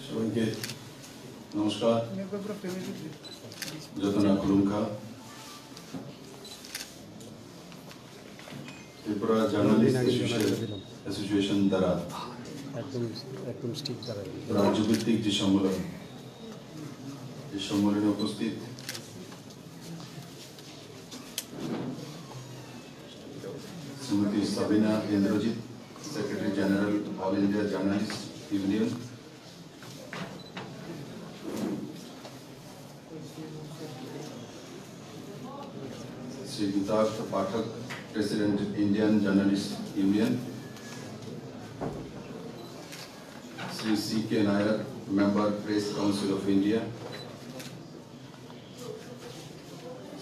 সবাইকে নমস্কার। যতনা খুলুমখা ত্রিপুরা জার্নালিস্ট অ্যাসোসিয়েশন দ্বারা রাজ্যভিত্তিক যে সম্মেলন, এই সম্মেলনে উপস্থিত Shrimati Sabina Indrajit, secretary general all India journalist union, Shri Geetartha Pathak, president Indian journalist union, Shri C.K. Nair, member press council of India,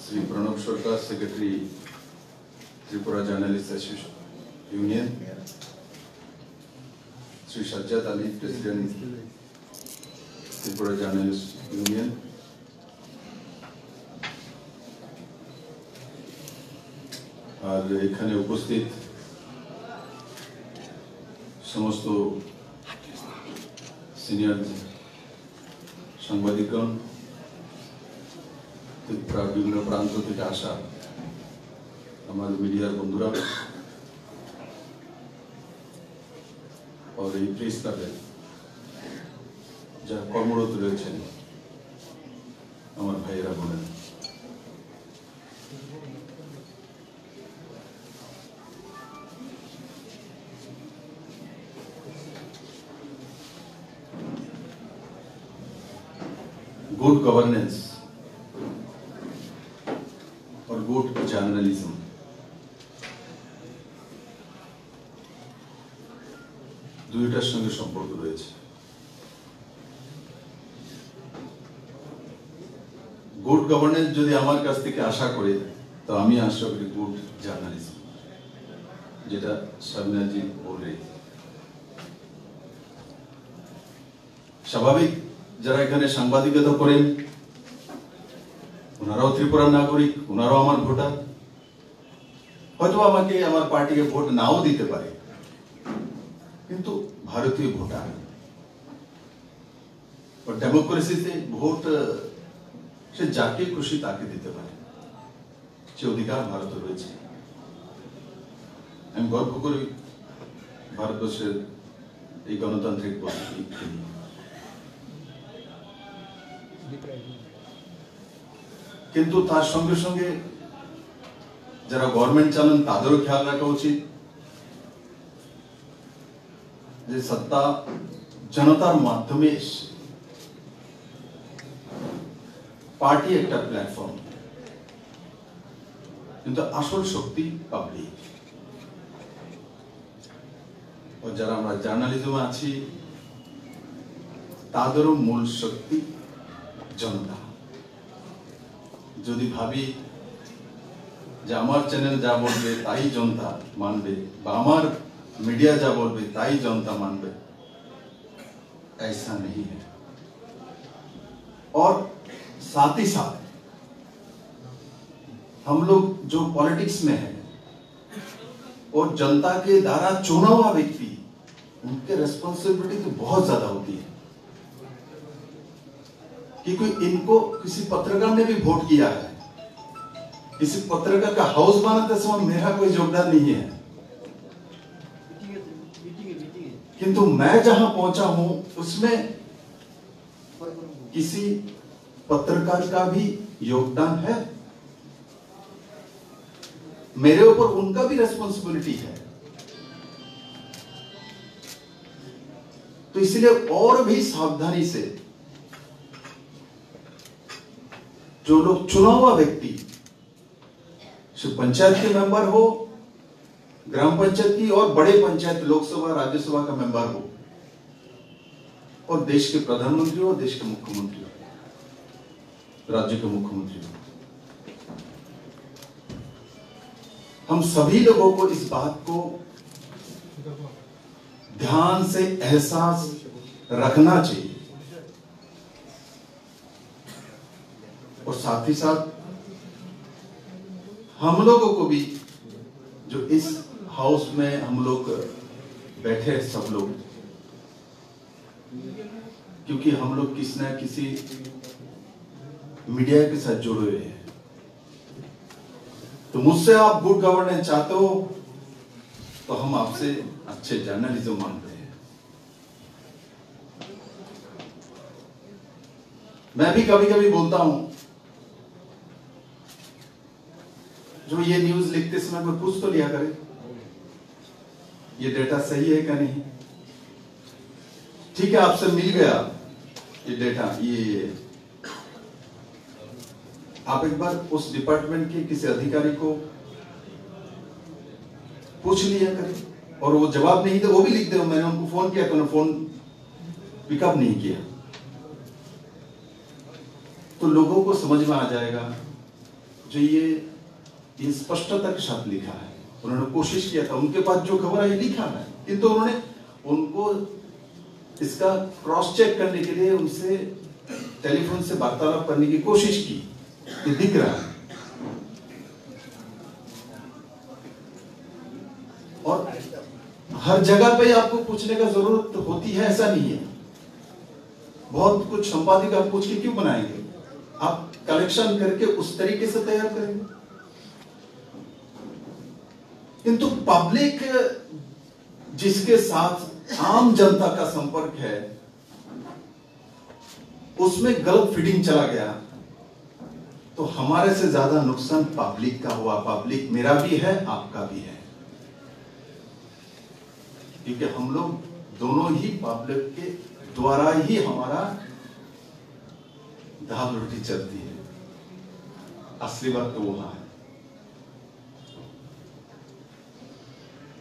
Shri Pranav Sharma, secretary Tripura journalist association union, Shri Sajjad Ali, president Tripura journalist union, আর এখানে উপস্থিত সমস্ত সিনিয়র সাংবাদিকগণ, বিভিন্ন প্রান্ত থেকে আসা আমার মিডিয়ার বন্ধুরা, আর এই প্রেস ক্লাবে যারা কর্মরত রয়েছেন আমার ভাইয়েরা বোনেরা, गुड गवर्नेंस और गुड जर्नलिज्म দুইটার সঙ্গে সম্পর্ক রয়েছে। গুড গভর্নেন্স যদি আমার কাছ থেকে আশা করে, তো আমি আশা করি গুড জার্নালিজম, যেটা সাবিনাজি বলে। স্বাভাবিক যারা এখানে সাংবাদিকতা করেন ওনারাও ত্রিপুরার নাগরিক, ওনারাও আমার ভোটার, হয়তো আমাকে আমার পার্টিকে ভোট নাও দিতে পারে, কিন্তু ভারতীয় ভোটার। ডেমোক্রেসিতে ভোট সে যাকে খুশি তাকে দিতে পারে, সে অধিকার ভারতে রয়েছে। আমি গর্ব করি ভারতবর্ষের এই গণতান্ত্রিক পদ্ধতি নিয়ে। কিন্তু তার সঙ্গে সঙ্গে যারা গভর্নমেন্ট চালান তাদেরও খেয়াল রাখা উচিত যে সত্তা জনতার মাধ্যমে এসে, পার্টি একটা প্ল্যাটফর্ম, কিন্তু আসল শক্তি পাবলিক। ও যারা আমরা জার্নালিজমে আছি তাদেরও মূল শক্তি জনতা। যদি ভাবি যে আমার চ্যানেল যা বলবে তাই জনতা মানবে, বা আমার मीडिया जा बोलबे ताई जनता मानबे, ऐसा नहीं है। और साथ ही साथ हम लोग जो पॉलिटिक्स में है और जनता के द्वारा चुना हुआ व्यक्ति, उनके रिस्पांसिबिलिटी तो बहुत ज्यादा होती है, क्योंकि इनको किसी पत्रकार ने भी वोट किया है। किसी पत्रकार का हाउस बनाते समय मेरा कोई योगदान नहीं है, किंतु मैं जहां पहुंचा हूं उसमें किसी पत्रकार का भी योगदान है, मेरे ऊपर उनका भी रिस्पांसिबिलिटी है। तो इसलिए और भी सावधानी से जो लोग चुना हुआ व्यक्ति, पंचायत के मेंबर हो, ग्राम पंचायत की और बड़े पंचायत, लोकसभा राज्यसभा का मेंबर हो, और देश के प्रधानमंत्री हो, देश के मुख्यमंत्री हो, राज्य के मुख्यमंत्री हो, हम सभी लोगों को इस बात को ध्यान से एहसास रखना चाहिए। और साथ ही साथ हम लोगों को भी, जो इस हाउस में हम लोग बैठे हैं सब लोग, क्योंकि हम लोग किसी न किसी मीडिया के साथ जुड़े हुए हैं। तो मुझसे आप गुड गवर्नेंस चाहते हो तो हम आपसे अच्छे जर्नलिज्म मांगते हैं। मैं भी कभी कभी बोलता हूं, जो ये न्यूज लिखते समय कोई पूछ तो लिया करे ये डेटा सही है क्या नहीं। ठीक है, आपसे मिल गया ये डेटा, ये आप एक बार उस डिपार्टमेंट के किसी अधिकारी को पूछ लिया करें, और वो जवाब नहीं दे वो भी लिख दे। मैंने उनको फोन किया तो उन्होंने फोन पिकअप नहीं किया, तो लोगों को समझ में आ जाएगा जो ये स्पष्टता के साथ लिखा है। उन्होंने कोशिश किया था, उनके पास जो खबर है लिखा है, किंतु उन्होंने उनको इसका क्रॉस चेक करने के लिए उनसे टेलीफोन से वार्तालाप करने की कोशिश की। ये दिख रहा है, और हर जगह पे आपको पूछने का जरूरत होती है ऐसा नहीं है। बहुत कुछ संपादक आप पूछ के क्यों बनाएंगे, आप कलेक्शन करके उस तरीके से तैयार करेंगे। किंतु पब्लिक जिसके साथ आम जनता का संपर्क है उसमें गलत फीडिंग चला गया तो हमारे से ज्यादा नुकसान पब्लिक का हुआ। पब्लिक मेरा भी है, आपका भी है, क्योंकि हम लोग दोनों ही पब्लिक के द्वारा ही हमारा दाल रोटी चलती है। असली बात तो वहां है,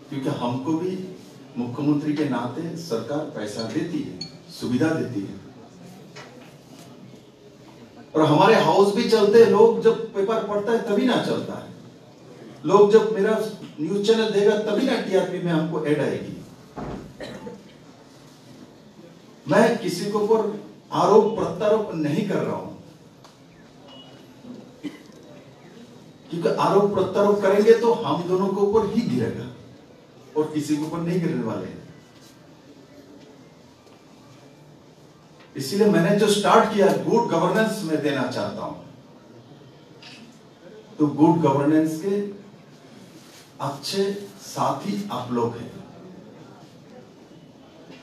क्योंकि हमको भी मुख्यमंत्री के नाते सरकार पैसा देती है, सुविधा देती है, और हमारे हाउस भी चलते हैं। लोग जब पेपर पढ़ता है तभी ना चलता है, लोग जब मेरा न्यूज चैनल देगा तभी ना टीआरपी में हमको ऐड आएगी। मैं किसी के ऊपर आरोप प्रत्यारोप नहीं कर रहा हूं, क्योंकि आरोप प्रत्यारोप करेंगे तो हम दोनों के ऊपर ही गिरेगा और किसी के ऊपर नहीं गिरने वाले हैं। इसीलिए मैंने जो स्टार्ट किया गुड गवर्नेंस में देना चाहता हूं, तो गुड गवर्नेंस के अच्छे साथी आप लोग हैं।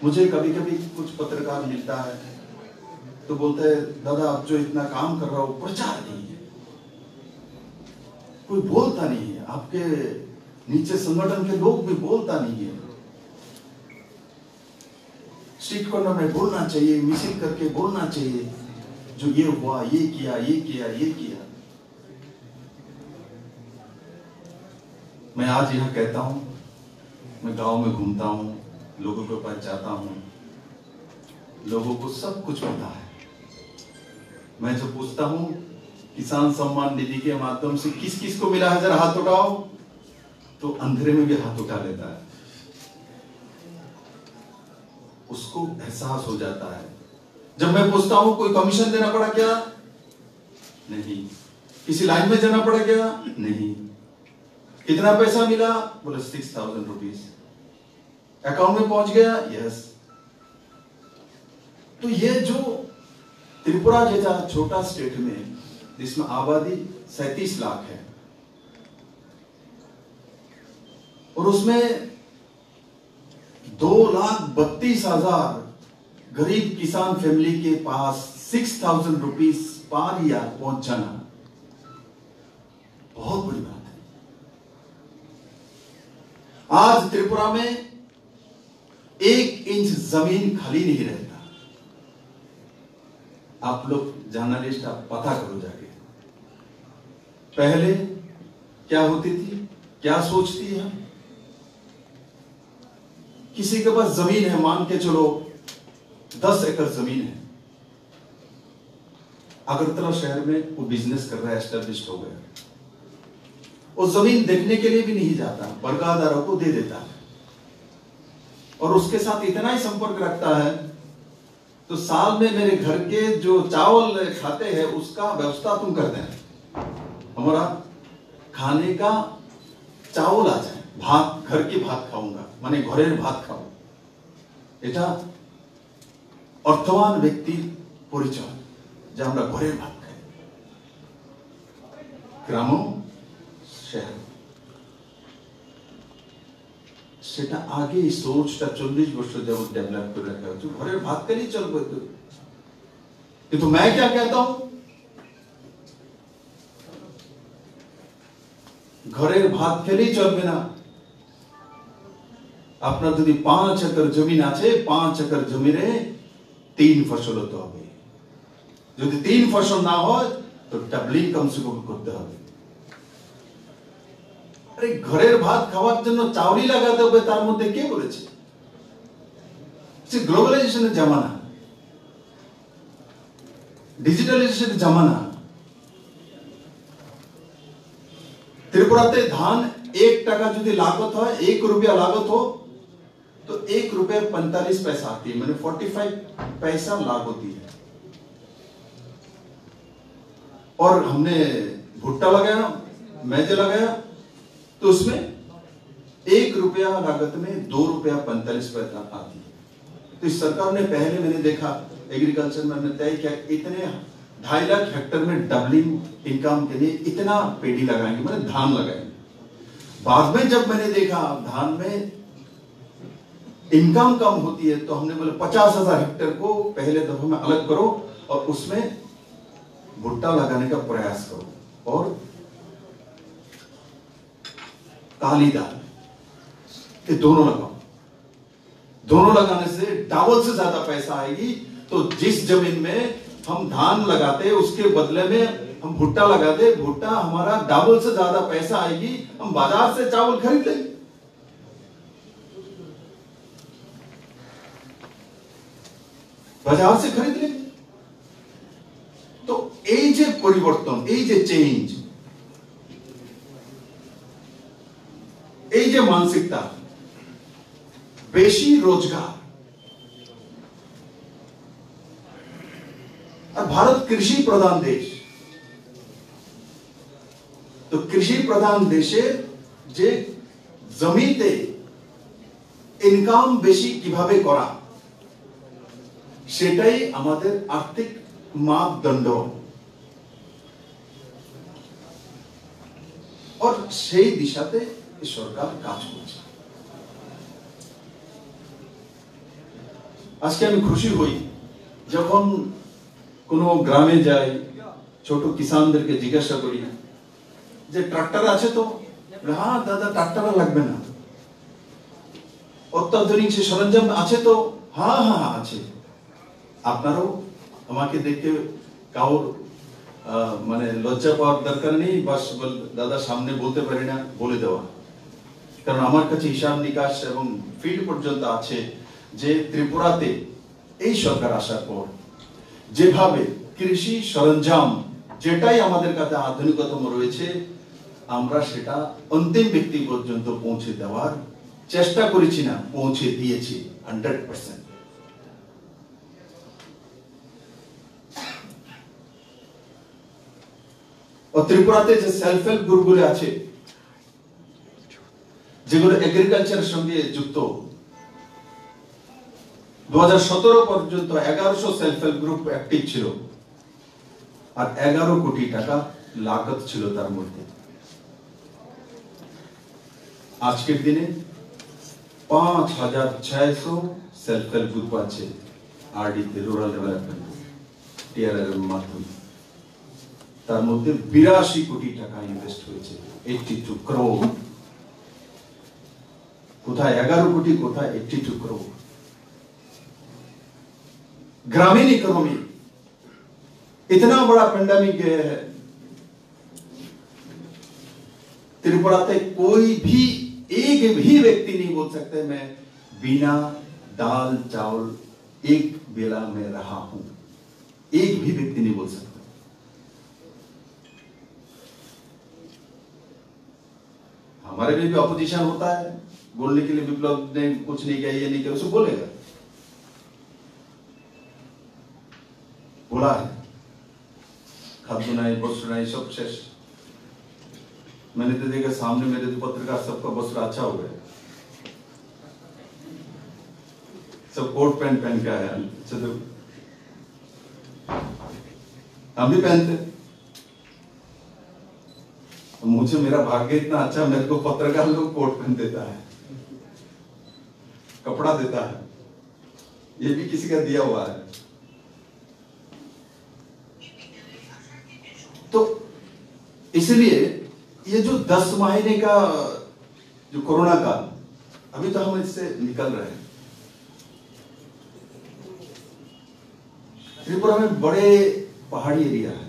मुझे कभी कभी कुछ पत्रकार मिलता है तो बोलते हैं दादा आप जो इतना काम कर रहा हो प्रचार नहीं है, कोई बोलता नहीं है, आपके नीचे संगठन के लोग भी बोलता नहीं है। स्ट्रीट कॉर्नर में बोलना चाहिए, मिसिल करके बोलना चाहिए, जो ये हुआ, ये किया, ये किया, ये किया। मैं आज यहां कहता हूं, मैं गांव में घूमता हूं, लोगों के पास जाता हूं, लोगों को सब कुछ पता है। मैं जो पूछता हूं किसान सम्मान निधि के माध्यम से किस किस को मिला है, जरा हाथ उठाओ, तो अंधेरे में भी हाथ उठा लेता है, उसको एहसास हो जाता है। जब मैं पूछता हूं कोई कमीशन देना पड़ा क्या, नहीं। किसी लाइन में जाना पड़ा क्या, नहीं। कितना पैसा मिला, बोले 6,000 रुपीज अकाउंट में पहुंच गया, यस। तो ये जो त्रिपुरा जैसा छोटा स्टेट में जिसमें आबादी 37 लाख है और उसमें 2,32,000 गरीब किसान फैमिली के पास 6,000 रुपीज पर ईयर पहुंच जाना बहुत बड़ी बात है। आज त्रिपुरा में 1 इंच जमीन खाली नहीं रहता। आप लोग जर्नलिस्ट आप पता करो जाके, पहले क्या होती थी, क्या सोचती है। किसी के पास जमीन है, मान के चलो 10 एकड़ जमीन है, अगरतला शहर में वो बिजनेस कर रहा है, एस्टेब्लिश्ड हो गया, वो जमीन देखने के लिए भी नहीं जाता, बरगादारों को दे देता है और उसके साथ इतना ही संपर्क रखता है तो साल में मेरे घर के जो चावल खाते हैं उसका व्यवस्था तुम कर देना, हमारा खाने का चावल आ जाए, भात घर की भात खाऊंगा, माने घरेर भात खाऊं। এটা অর্থবান ব্যক্তির পরিচয় যে আমরা ঘরের ভাত খাই, গ্রাম শহর। সেটা আগে এই সোচটা 40 বছর যাবত डेवलप করে রাখা হচ্ছে, ঘরের ভাত খেলেই চলবে। কিন্তু मैं क्या कहता हूं, ঘরের ভাত খেলেই চলবে না। আপনার যদি 5 একর জমি আছে, 5 একর জমিরে 3 ফসল হতে হবে। যদি 3 ফসল না হয় তো ডাবলিং কম সে কম করতে হবে। আরে ঘরের ভাত খাওয়ার জন্য চাউলই লাগাতে হবে, তার মধ্যে কে বলেছে? গ্লোবালাইজেশনের জামানা, ডিजिटलाइजेशনের জামানা। त्रिपुराते धान 1 টাকা যদি लागत হয়, 1 रुपया लागत हो तो 1 रुपया 45 पैसा आती है, मैंने 45 पैसा लाभ होती है। और हमने भुट्टा लगाया, मैदे लगाया, तो उसमें 1 रुपया लागत में 2 रुपया 45 पैसा आती है। तो इस सरकार ने पहले मैंने देखा एग्रीकल्चर में हमने तय किया इतने 2.5 लाख हेक्टर में डबलिंग इनकम के लिए इतना पेड़ी लगाएंगे, मैंने धान लगाएंगे। बाद में जब मैंने देखा धान में इनकम कम होती है तो हमने बोले 50,000 हेक्टर को पहले दफे में अलग करो और उसमें भुट्टा लगाने का प्रयास करो और काली दाल, ये दोनों लगाओ। दोनों लगाने से डबल से ज्यादा पैसा आएगी। तो जिस जमीन में हम धान लगाते उसके बदले में हम भुट्टा लगाते, भुट्टा हमारा डबल से ज्यादा पैसा आएगी, हम बाजार से चावल खरीद लेंगे। बाजार से खरीद लेंगे। तो এই যে পরিবর্তন, এই যে চেঞ্জ, এই যে মানসিকতা, বেশি রোজগার। और भारत कृषि प्रधान देश, तो कृषि प्रधान देशे যে জমিতে ইনকাম বেশি কিভাবে করা সেটাই আমাদের আর্থিক মাপদণ্ড। और সেই দিশাতে সরকার কাজ করছে। আজকে আমি খুশি হই যখন কোন গ্রামে যাই, ছোট কিসানদেরকে জিজ্ঞাসা করি যে ট্রাক্টর আছে তো? হ্যাঁ দাদা, ট্রাক্টর লাগবে না। অত্যাধুনিক সে সরঞ্জাম আছে তো? হ্যাঁ হ্যাঁ আছে। আপনারও আমাকে দেখে কাউর মানে লজ্জা পাওয়ার দরকার নেই, বাস দাদা সামনে বলতে পারি না বলে দেওয়া। কারণ আমার কাছে হিসাব নিকাশ এবং ফিল্ড পর্যন্ত আছে যে ত্রিপুরাতে এই সরকার আসার পর যেভাবে কৃষি সরঞ্জাম যেটাই আমাদের কাছে আধুনিকতম রয়েছে আমরা সেটা অন্তিম ব্যক্তি পর্যন্ত পৌঁছে দেওয়ার চেষ্টা করেছি, না পৌঁছে দিয়েছি 100%। और त्रिपुराते যে সেলফ হেল্প গ্রুপগুলো আছে যেগুলো এগ্রিকালচারের সঙ্গে যুক্ত, 2017 পর্যন্ত 1100 সেলফ হেল্প গ্রুপ অ্যাক্টিভ ছিল আর 11 কোটি টাকা লাগত ছিল তার মধ্যে। আজকের দিনে 5600 সেলফ হেল্প গ্রুপ আছে আরডি রুরাল ডেভেলপমেন্ট টিআরআর এর মাধ্যমে। তার মধ্যে 82 কোটি টাকা ইনভেস্ট হয়েছে, 82 crore। কোথায় 11 কোটি, কোথায় 82 crore। ग्रामीण इकोनॉमी इतना बड़ा पेंडेमिक है, त्रिपुरा से कोई भी एक भी व्यक्ति नहीं बोल सकते मैं बिना दाल चावल एक बेला में रहा हूं, एक भी व्यक्ति नहीं बोल सकता। हमारे में भी ऑपोजिशन होता है, बोलने के लिए विप्लव ने कुछ नहीं किया, ये नहीं किया, उसे बोलेगा, बोला है खाद्य नहीं वस्त्र नहीं सब शेष। मैंने तो देखा सामने मेरे तो पत्रकार सबका वस्त्र अच्छा हो गया। सब कोट पैंट पहन के आया, चलो हम भी पहनते। मुझे मेरा भाग्य इतना अच्छा, मेरे को पत्रकार लोग कोट पहन देता है, कपड़ा देता है, ये भी किसी का दिया हुआ है। तो इसलिए ये जो 10 महीने का जो कोरोना का, अभी तो हम इससे निकल रहे हैं। त्रिपुरा में बड़े पहाड़ी एरिया है,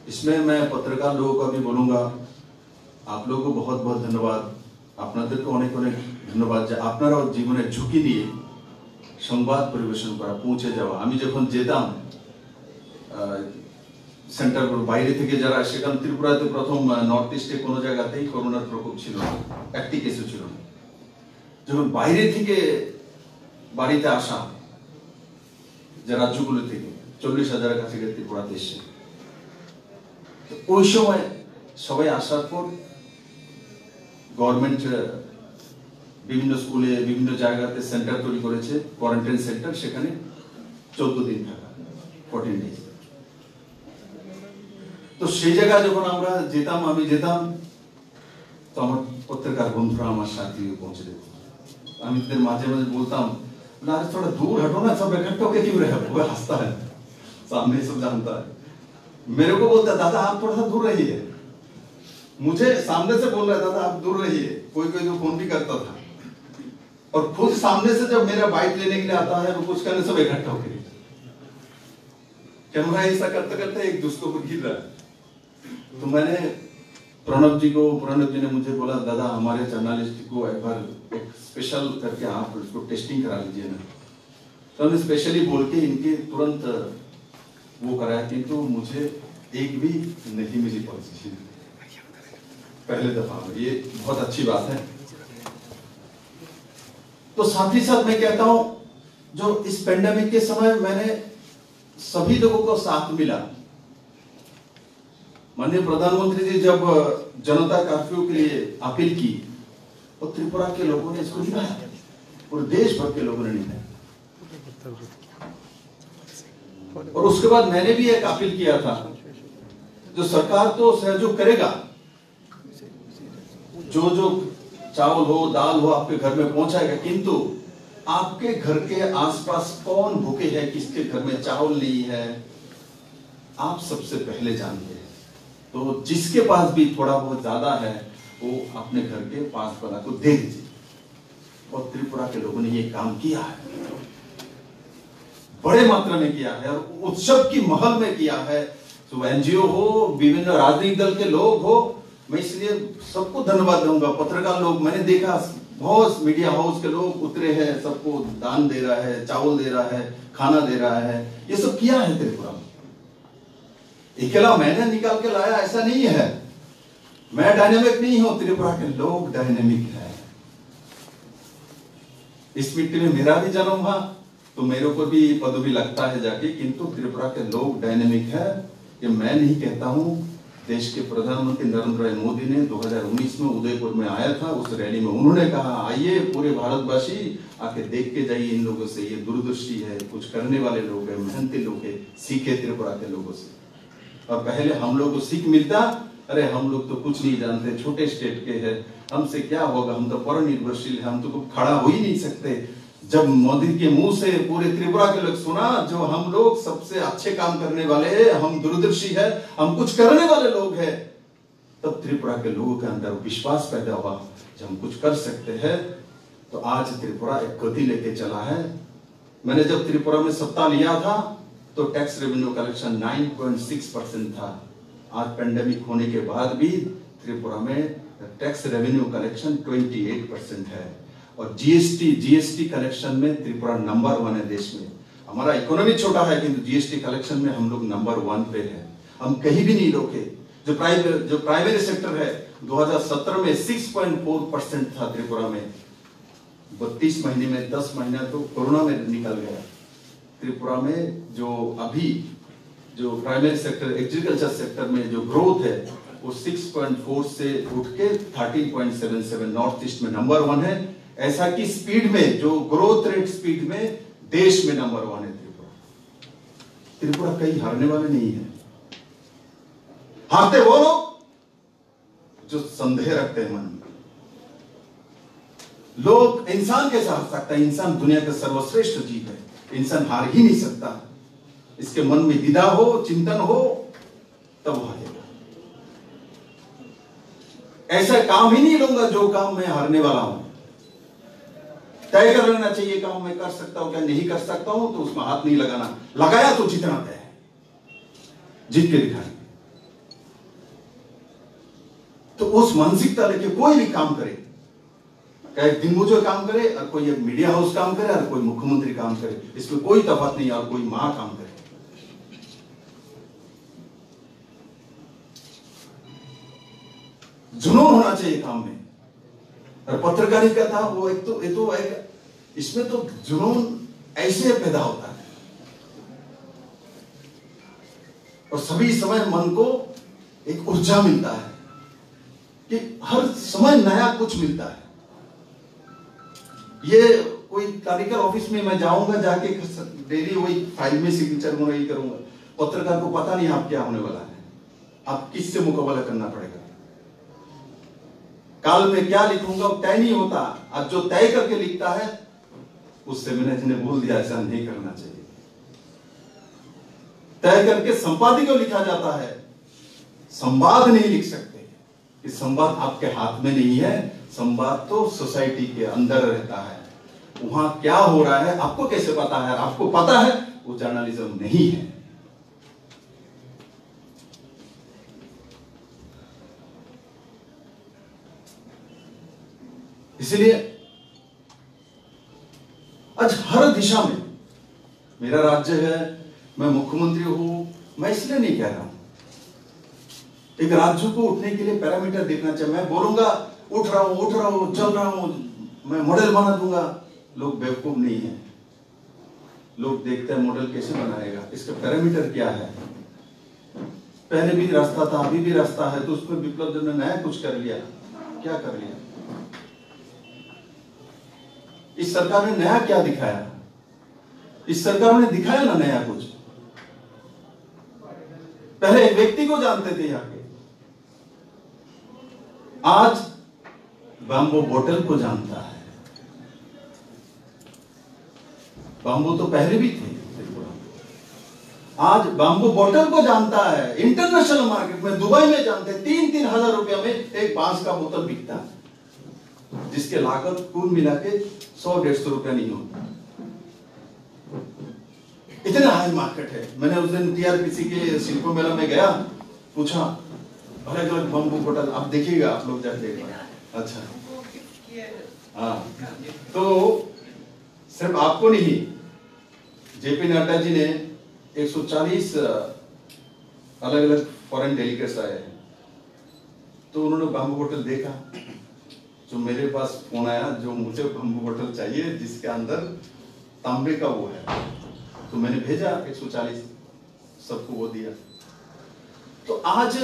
इसमें मैं पत्रकार लोगों का भी बोलूंगा, आप लोगों को बहुत बहुत धन्यवाद, আপনাদেরকে অনেক অনেক ধন্যবাদ যে আপনারাও জীবনে ঝুঁকি নিয়ে সংবাদ পরিবেশন করা, পৌঁছে যাওয়া। আমি যখন যেতাম সেন্টারগুলো বাইরে থেকে যারা, সেখানে ত্রিপুরাতে প্রথম নর্থ ইস্টে কোনো জায়গাতেই করোনার প্রকোপ ছিল না, একটি কেসও ছিল না। যখন বাইরে থেকে বাড়িতে আসা যে রাজ্যগুলো থেকে 40,000-এর কাছে ত্রিপুরাতে এসে, ওই সময় সবাই আসার পর গভর্নমেন্ট বিভিন্ন স্কুলে বিভিন্ন জায়গাতে সেন্টার তৈরি করেছে, কোয়ারেন্টাইন সেন্টার, সেখানে 14 দিন থাকা, 14 ডেজ। তো সেই জায়গায় যখন আমরা যেতাম, আমি যেতাম, তো আমার পত্রিকার বন্ধুরা আমার সাথে পৌঁছে যেত। আমি তাদের মাঝে মাঝে বলতাম, ना थोड़ा दूर हटो ना, सब इकट्ठे होके क्यों रहे? वो हंसता है, सामने सब जानता है। मेरे को बोलता है, दादा आप थोड़ा सा दूर रहिए, मुझे सामने से बोल रहा है, दादा आप दूर रहिए। कोई कोई जो फोन भी करता था, और खुद सामने से जब मेरा बाइक लेने के लिए आता है, वो कुछ करने सब इकट्ठा होके, कैमरा ऐसा करते करते एक दूसरे को गिर रहा है। तो मैंने प्रणव जी ने मुझे बोला, दादा हमारे जर्नलिस्ट को एक बार एक स्पेशल करके आप उसको टेस्टिंग करा लीजिए ना। तो हमने स्पेशली बोल के इनके तुरंत वो कराया, किंतु मुझे एक भी नहीं मिली पॉजिटिव पहले दफा में। ये बहुत अच्छी बात है। तो साथ ही साथ मैं कहता हूं, जो इस पेंडेमिक के समय मैंने सभी लोगों को साथ मिला। माननीय प्रधानमंत्री जी जब जनता कर्फ्यू के लिए अपील की, तो त्रिपुरा के लोगों ने इसको निभाया, पूरे देश भर के लोगों ने निभाया। और उसके बाद मैंने भी एक अपील किया था, जो सरकार तो सहयोग करेगा, जो जो चावल हो, दाल हो आपके घर में पहुंचाएगा, किंतु आपके घर के आसपास कौन भूखे है, किसके घर में चावल नहीं है, आप सबसे पहले जानते हैं। तो जिसके पास भी थोड़ा बहुत ज्यादा है, वो अपने घर के पास वाला को दे दीजिए। और त्रिपुरा के लोगों ने ये काम किया है, बड़े मात्रा में किया है, और उत्सव की महल में किया है। तो एनजीओ हो, विभिन्न राजनीतिक दल के लोग हो, मैं इसलिए सबको धन्यवाद दूंगा। पत्रकार लोग, मैंने देखा बहुत मीडिया हाउस के लोग उतरे हैं, सबको दान दे रहा है, चावल दे रहा है, खाना दे रहा है, ये सब किया है त्रिपुरा में। अकेला मैंने निकाल के लाया ऐसा नहीं है, मैं डायनेमिक नहीं हूं, त्रिपुरा के लोग डायनेमिक है। इस मिट्टी में मेरा भी जन्म हुआ, तो मेरे को भी पदवी लगता है जाके, किंतु त्रिपुरा के लोग डायनेमिक है। ये मैं नहीं कहता हूं, देश के प्रधानमंत्री नरेंद्र भाई मोदी ने 2019 में उदयपुर में आया था, उस रैली में उन्होंने कहा, आइए पूरे भारतवासी आके देख के जाइए इन लोगों से, ये दूरदर्शी है, कुछ करने वाले लोग हैं, मेहनती लोग हैं, सीखे त्रिपुरा के लोगों से। और पहले हम लोग को सीख मिलता, अरे हम लोग तो कुछ नहीं जानते, छोटे स्टेट के हैं, हमसे क्या होगा, हम तो परनिर्भरशील है, हम तो खड़ा हो ही नहीं सकते। जब मोदी के मुंह से पूरे त्रिपुरा के लोग सुना, जो हम लोग सबसे अच्छे काम करने वाले हैं, हम दूरदर्शी है, हम कुछ करने वाले लोग हैं, तब त्रिपुरा के लोगों के अंदर विश्वास पैदा हुआ कि हम कुछ कर सकते हैं। तो आज त्रिपुरा एक गति लेके चला है। मैंने जब त्रिपुरा में सत्ता लिया था, तो टैक्स रेवेन्यू कलेक्शन 9.6% था। आज पेंडेमिक होने के बाद भी त्रिपुरा में टैक्स रेवेन्यू कलेक्शन 28% है। और जीएसटी कलेक्शन में त्रिपुरा नंबर 1 है देश में। हमारा इकोनॉमी छोटा है, किंतु जीएसटी कलेक्शन में हम लोग नंबर 1 पे है, हम कहीं भी नहीं रोके। जो प्राइमरी सेक्टर है, 2017 में 6.4% था त्रिपुरा में। 32 महीने में 10 महीना तो कोरोना में निकल गया। त्रिपुरा में जो अभी जो प्राइमरी सेक्टर, एग्रीकल्चर सेक्टर में जो ग्रोथ है, वो 6.4 से उठ के 13.77 नॉर्थ ईस्ट में नंबर 1 है। ऐसा कि स्पीड में, जो ग्रोथ रेट स्पीड में देश में नंबर 1 है त्रिपुरा। त्रिपुरा कहीं हारने वाले नहीं है। हारते वो लोग जो संदेह रखते हैं मन में। लोग, इंसान कैसे हार सकता है? इंसान दुनिया का सर्वश्रेष्ठ जीव है, इंसान हार ही नहीं सकता। इसके मन में विदा हो, चिंतन हो, तब हारेगा। ऐसा काम ही नहीं लूंगा जो काम मैं हारने वाला हूं। तय कर लेना चाहिए काम मैं कर सकता हूं क्या नहीं कर सकता हूं, तो उसमें हाथ नहीं लगाना। लगाया तो जीतना तय है, जीत के दिखाएंगे। तो उस मानसिकता लेके कोई भी काम करे, चाहे दिनमुजूर काम करे और कोई एक मीडिया हाउस काम करे और कोई मुख्यमंत्री काम करे, इसमें कोई तफावत नहीं। और कोई मां काम करे, जुनून होना चाहिए काम में। और पत्रकारिता था वो एक इसमें तो जुनून ऐसे पैदा होता है और सभी समय मन को एक ऊर्जा मिलता है कि हर समय नया कुछ मिलता है। ये कोई क्लरिकल ऑफिस में मैं जाऊंगा, जाके डेली वही फाइल में सिग्नेचर में वही करूंगा। पत्रकार को पता नहीं आप क्या होने वाला है, आप किससे मुकाबला करना पड़ेगा, काल में क्या लिखूंगा तय नहीं होता। अब जो तय करके लिखता है उससे मैंने बोल दिया ऐसा नहीं करना चाहिए। तय करके संपादकीय को लिखा जाता है, संवाद नहीं लिख सकते कि संवाद आपके हाथ में नहीं है। संवाद तो सोसाइटी के अंदर रहता है, वहां क्या हो रहा है आपको कैसे पता है? आपको पता है वो जर्नलिज्म नहीं है। इसलिए आज हर दिशा में, मेरा राज्य है, मैं मुख्यमंत्री हूं, मैं इसलिए नहीं कह रहा हूं। एक राज्य को उठने के लिए पैरामीटर देखना चाहिए। मैं बोलूंगा उठ रहा हूं, चल रहा हूं, मैं मॉडल बना दूंगा। लोग बेवकूफ नहीं है, लोग देखते हैं मॉडल कैसे बनाएगा, इसका पैरामीटर क्या है। पहले भी रास्ता था, अभी भी रास्ता है, तो उसमें विप्लव ने नया कुछ कर लिया, क्या कर लिया? इस सरकार ने नया क्या दिखाया? इस सरकार ने दिखाया ना नया कुछ। पहले एक व्यक्ति को जानते थे यहाँ के, आज बाम्बू बोतल को जानता है। बाम्बू तो पहले भी थे, आज बाम्बू बोतल को जानता है। इंटरनेशनल मार्केट में, दुबई में जानते हैं, 3-3 हजार रुपया में एक बांस का बोतल बिकता है, जिसके लागत कुल मिला के 100-150 रुपया नहीं होता। इतना हाई मार्केट है। मैंने उस दिन टीआरपीसी के शिल्प मेला में गया, पूछा अलग अलग बम्बू बोतल, आप देखिएगा, आप लोग जाके एक बार। अच्छा, हाँ, तो सिर्फ आपको नहीं, जेपी नड्डा जी ने 140 अलग अलग फॉरेन डेलीगेट्स आए हैं, तो उन्होंने बाम्बू बोतल देखा। जो मेरे पास फोन आया, जो मुझे बाम्बू बोतल चाहिए जिसके अंदर तांबे का वो है, तो मैंने भेजा 140, सबको वो दिया। तो आज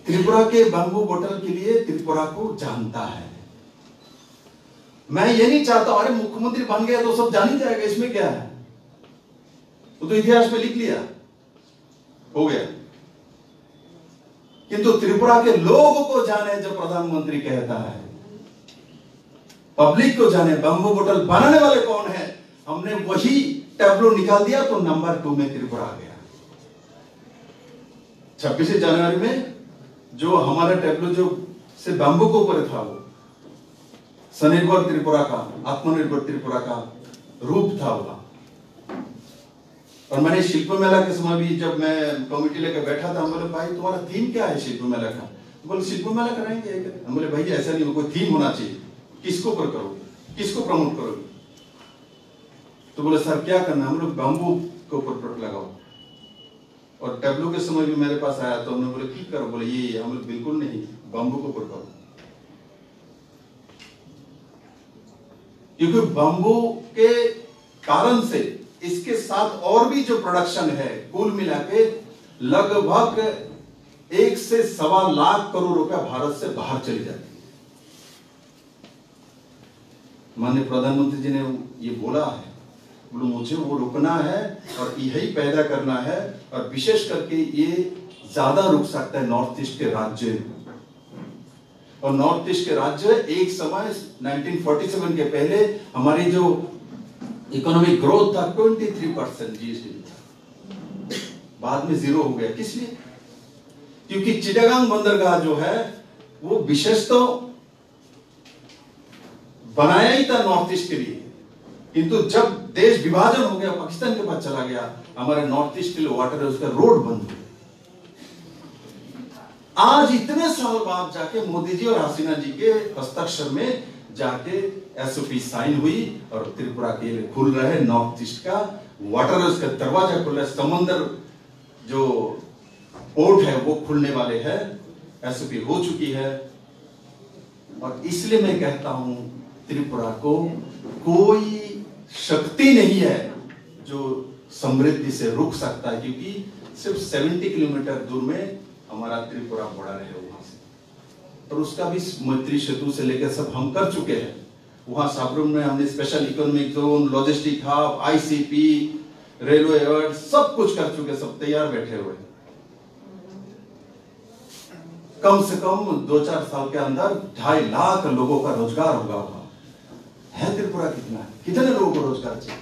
त्रिपुरा के बाम्बू बोतल के लिए त्रिपुरा को जानता है। मैं ये नहीं चाहता अरे मुख्यमंत्री बन गया तो सब जान ही जाएगा, इसमें क्या है, वो तो इतिहास में लिख लिया, हो गया। किंतु त्रिपुरा के लोगों को जाने, जो प्रधानमंत्री कहता है, पब्लिक को जाने बाम्बू बोतल बनाने वाले कौन है। हमने वही टैब्लो निकाल दिया तो नंबर 2 में त्रिपुरा आ गया। 26 जनवरी में जो हमारा टैब्लो जो से बाम्बू के ऊपर था, वो स्वनिर्भर त्रिपुरा का, आत्मनिर्भर त्रिपुरा का रूप था वहां। और मैंने शिल्प मेला के समय भी जब मैं कमेटी लेकर बैठा था, हम बोले भाई तुम्हारा थीम क्या है शिल्प मेला का? तो बोले शिल्प मेला कराएंगे। हम बोले भाई ऐसा नहीं, कोई थीम होना चाहिए, किसको पर करोगे, किसको प्रमोट करोगे? तो बोले सर क्या करना? हम लोग बाम्बू के ऊपर प्रोट लगाओ। और टैब्लो के समय भी मेरे पास आया तो हमने बोले ठीक करो, बोले ये हम लोग बिल्कुल नहीं, बाम्बू के ऊपर करो। क्योंकि बाम्बू के कारण से इसके साथ और भी जो प्रोडक्शन है, कुल मिला के लगभग 1 से 1.25 लाख करोड़ रुपया भारत से बाहर चली जाती है। माननीय प्रधानमंत्री जी ने ये बोला है, बोलो मुझे वो रुकना है और यही पैदा करना है, और विशेष करके ये ज्यादा रुक सकता है नॉर्थ ईस्ट के राज्य। और नॉर्थ ईस्ट के राज्य एक समय 1947 के पहले हमारी जो इकोनॉमिक ग्रोथ था 23% जीएसटी, बाद में 0 हो गया। किस लिए? क्योंकि चिटागांग बंदरगाह जो है वो विशेष तो बनाया ही था नॉर्थ ईस्ट के लिए, किंतु जब देश विभाजन हो गया, पाकिस्तान के पास चला गया, हमारे नॉर्थ ईस्ट के लिए वाटर है उसका रोड बंद हो गया। आज इतने साल बाद जाके मोदी जी और हसीना जी के हस्ताक्षर में जाके एसओपी साइन हुई और त्रिपुरा के लिए खुल रहा है नॉर्थ ईस्ट का वाटर, उसका दरवाजा खुल रहा है, समंदर जो पोर्ट है वो खुलने वाले हैं, एसओपी हो चुकी है। और इसलिए मैं कहता हूं त्रिपुरा को कोई शक्ति नहीं है जो समृद्धि से रुक सकता है, क्योंकि सिर्फ 70 किलोमीटर दूर में हमारा त्रिपुरा बड़ा रहे वहां से, और उसका भी मैत्री सेतु से लेकर सब हम कर चुके हैं। वहां साबरूम में हमने special economic zone, logistic hub, ICP, railway word सब कुछ कर चुके, सब तैयार बैठे हुए। कम से कम 2-4 साल के अंदर 2.5 लाख लोगों का रोजगार होगा वहां। है त्रिपुरा कितना है? कितने लोगों को रोजगार चाहिए?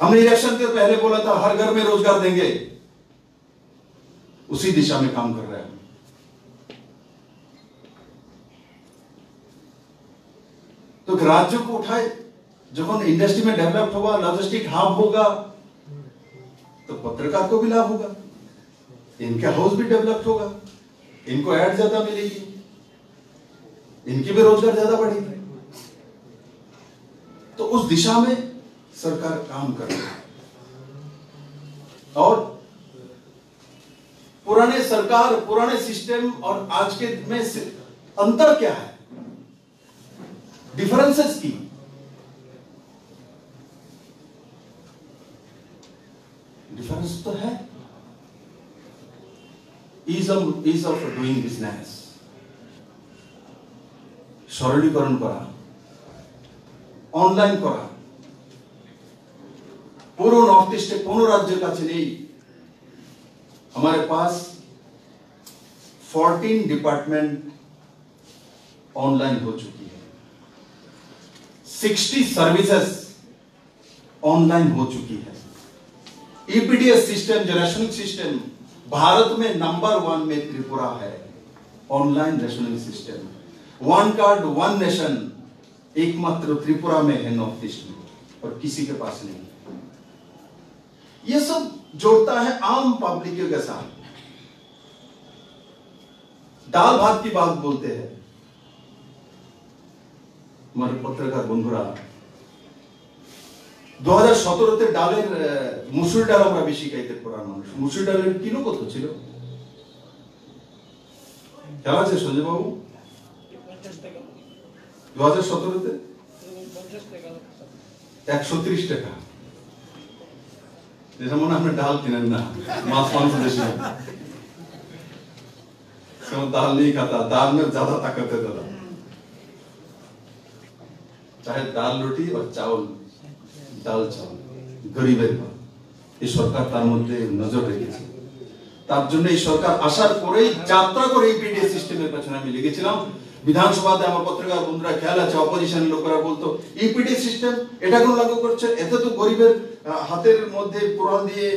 हमने इलेक्शन के पहले बोला था हर घर में रोजगार देंगे, उसी दिशा में काम कर रहे हैं। तो राज्यों को उठाए, जब इंडस्ट्री में डेवलप होगा, लॉजिस्टिक हब होगा, तो पत्रकार को भी लाभ होगा, इनका हाउस भी डेवलप होगा, इनको एड ज्यादा मिलेगी, इनकी भी रोजगार ज्यादा बढ़ेगी। तो उस दिशा में सरकार काम कर रही है। और पुराने सरकार, पुराने सिस्टम और आज के में अंतर क्या है, डिफरेंसेस की? डिफरेंस तो है, ईज ऑफ डूइंग बिजनेस, सरलीकरण करा, ऑनलाइन करा, पूर्व नॉर्थ ईस्ट कोनो राज्य का नहीं, हमारे पास 14 डिपार्टमेंट ऑनलाइन हो चुकी है, 60 सर्विसेज ऑनलाइन हो चुकी है। ईपीडीएस सिस्टम, जो रेशनिंग सिस्टम भारत में नंबर 1 में त्रिपुरा है, online rationing system, 1 card 1 nation एकमात्र त्रिपुरा में है नॉर्थ ईस्ट में, और किसी के पास नहीं। ये सब जोड़ता है आम पब्लिक के साथ। दाल भात की बात बोलते हैं हमारे पत्रकार बंधुरा, 2017 ডালের মুসুর ডাল আমরা বেশি খাইতে পুরান মানুষ। মুসুর ডালের কিলো কত ছিল খেয়াল আছে সঞ্জয় বাবু? 2017 130 টাকা। যেমন আপনি ডাল কিনেন না, মাছ মাংস বেশি, दाल नहीं खाता, दाल में ज्यादा ताकत है दादा, चाहे दाल रोटी और चावल, ডাল চাল গরিবের পা। এই সরকার তার মধ্যে নজর রেখেছে। তার জন্য এই সরকার আসার পরেই যাত্রা করে ইপিডিএস সিস্টেমের পেছনে আমি লেগেছিলাম। বিধানসভাতে আমার পত্রিকার বন্ধুরা খেয়াল আছে, অপোজিশন লোকেরা বলতো ইপিডিএস সিস্টেম এটা কোন লাগু করছে, এতে তো গরিবের হাতের মধ্যে পুরান দিয়ে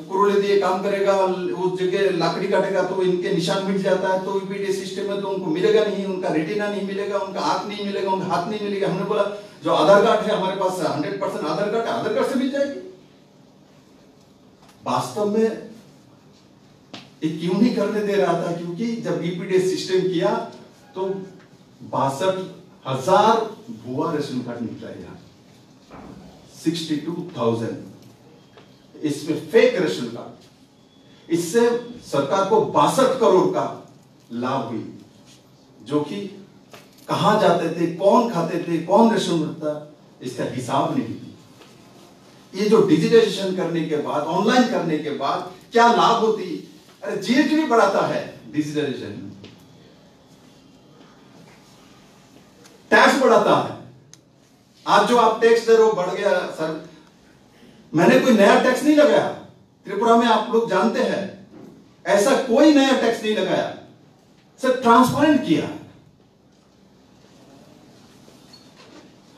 कुरुले दिए काम करेगा, उस जगह लकड़ी काटेगा तो इनके निशान मिट जाता है, तो ईपीडीएस सिस्टम में तो उनको मिलेगा नहीं, उनका रेटिना नहीं मिलेगा, उनका आंख नहीं मिलेगा, उनका हाथ नहीं मिलेगा। हमने बोला जो आधार कार्ड है हमारे पास 100% आधार कार्ड है, आधार कार्ड से मिल जाएगी। वास्तव में ये क्यों नहीं करने दे रहा था? क्योंकि जब ईपीडीएस सिस्टम किया तो 62,000 भुआ रेशन कार्ड निकला, 62,000 इसमें फेक रेशन कार्ड। इससे सरकार को 62 करोड़ का लाभ हुई, जो कि कहां जाते थे, कौन खाते थे, कौन रेशन मिलता, इसका हिसाब नहीं थी। ये जो डिजिटाइजेशन करने के बाद, ऑनलाइन करने के बाद क्या लाभ होती? अरे जीएसटी भी बढ़ाता है डिजिटाइजेशन, टैक्स बढ़ाता है, आज जो आप टैक्स दे रहे हो बढ़ गया सर, मैंने कोई नया टैक्स नहीं लगाया त्रिपुरा में, आप लोग जानते हैं ऐसा कोई नया टैक्स नहीं लगाया सर, ट्रांसपेरेंट किया।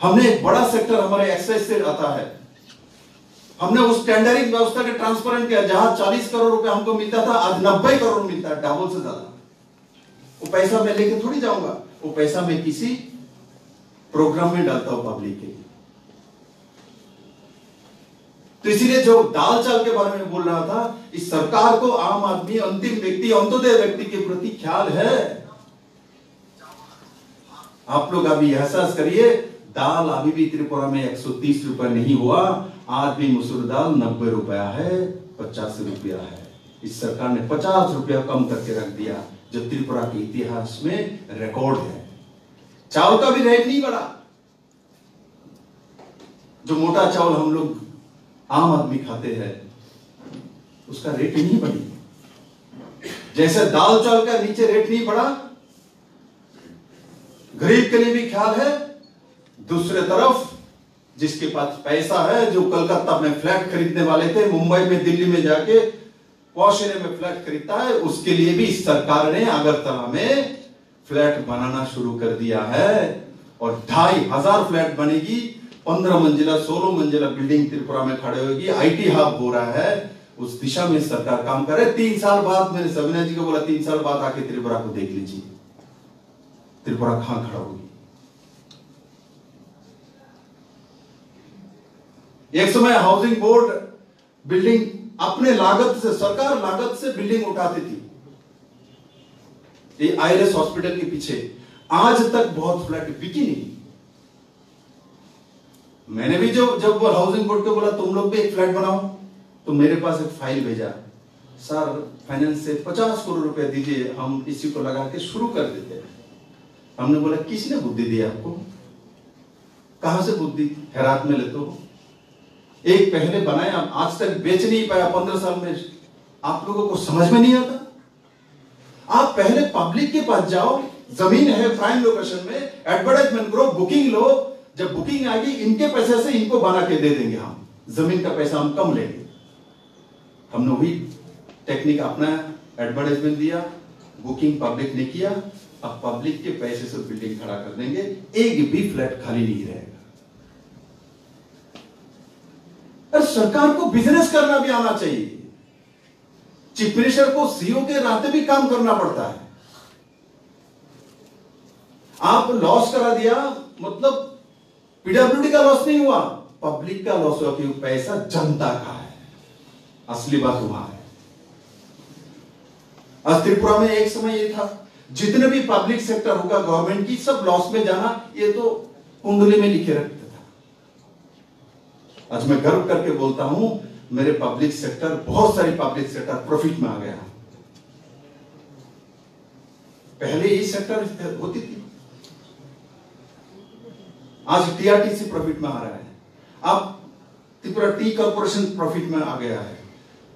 हमने एक बड़ा सेक्टर हमारे एक्साइज से आता है, हमने उस टेंडरिंग व्यवस्था के ट्रांसपेरेंट किया, जहां 40 करोड़ रुपए हमको मिलता था आज 90 करोड़ मिलता है, डबल से ज्यादा। वो पैसा मैं लेके थोड़ी जाऊंगा, वो पैसा मैं किसी प्रोग्राम में डालता हूं पब्लिक के लिए। तो इसीलिए जो दाल चाल के बारे में बोल रहा था, इस सरकार को आम आदमी, अंतिम व्यक्ति, अंत्योदय व्यक्ति के प्रति ख्याल है। आप लोग अभी एहसास करिए, दाल अभी भी त्रिपुरा में 130 रुपए नहीं हुआ, आज भी मसूर दाल 90 रुपया है, 50 रुपया है। इस सरकार ने 50 रुपया कम करके रख दिया, जो त्रिपुरा के इतिहास में रिकॉर्ड है। चावल का भी रेट नहीं बढ़ा, जो मोटा चावल हम लोग आम आदमी खाते हैं उसका रेट नहीं बढ़ी। जैसे दाल चावल का नीचे रेट नहीं बढ़ा, गरीब के लिए भी ख्याल है। दूसरे तरफ जिसके पास पैसा है, जो कलकत्ता में फ्लैट खरीदने वाले थे, मुंबई में, दिल्ली में जाके पॉश एरिया में फ्लैट खरीदता है, उसके लिए भी सरकार ने अगरतला में फ्लैट बनाना शुरू कर दिया है और 2500 फ्लैट बनेगी। 15 मंजिला 16 मंजिला बिल्डिंग त्रिपुरा में खड़े होगी, आईटी हब हो रहा है, उस दिशा में सरकार काम कर रही है। 3 साल बाद मैंने सविना जी को बोला, 3 साल बाद आके त्रिपुरा को देख लीजिए, त्रिपुरा कहां खड़ा होगी। एक समय हाउसिंग बोर्ड बिल्डिंग अपने लागत से, सरकार लागत से बिल्डिंग उठाती थी, ये आईएलएस हॉस्पिटल के पीछे, आज तक बहुत फ्लैट बिकी नहीं। मैंने भी जब हाउसिंग बोर्ड को बोला तुम लोग भी एक फ्लैट बनाओ, तो मेरे पास एक फाइल भेजा, सर फाइनेंस से 50 करोड़ रुपए दीजिए, हम इसी को लगा के शुरू कर देते हैं। हमने बोला किसने बुद्धि दी आपको, कहां से बुद्धि हैरात में लेते हो। एक पहले बनाया, आज तक बेच नहीं पाया 15 साल में, आप लोगों को समझ में नहीं आता। आप पहले पब्लिक के पास जाओ, जमीन है प्राइम लोकेशन में, एडवर्टाइजमेंट करो, बुकिंग लो, जब बुकिंग आएगी इनके पैसे से इनको बना के दे देंगे, हम जमीन का पैसा हम कम लेंगे। हमने वही टेक्निक अपनाया, एडवर्टाइजमेंट दिया, बुकिंग पब्लिक ने किया, अब पब्लिक के पैसे से बिल्डिंग खड़ा कर देंगे, एक भी फ्लैट खाली नहीं रहेगा। सरकार को बिजनेस करना भी आना चाहिए, चीफ मिनिस्टर को सीईओ के नाते भी काम करना पड़ता है। आप लॉस करा दिया, मतलब पीडब्ल्यूडी का लॉस नहीं हुआ, पब्लिक का लॉस हुआ, क्योंकि पैसा जनता का है। असली बात वहां है। आज त्रिपुरा में एक समय ये था, जितने भी पब्लिक सेक्टर होगा गवर्नमेंट की, सब लॉस में जाना, ये तो कुंडली में लिखे रखते था। आज मैं गर्व करके बोलता हूं, मेरे पब्लिक सेक्टर, बहुत सारी पब्लिक सेक्टर प्रॉफिट में आ गया। पहले ये सेक्टर होती थी, आज टीआरटीसी प्रॉफिट में आ रहा है, अब त्रिपुरा टी कॉर्पोरेशन प्रॉफिट में आ गया है।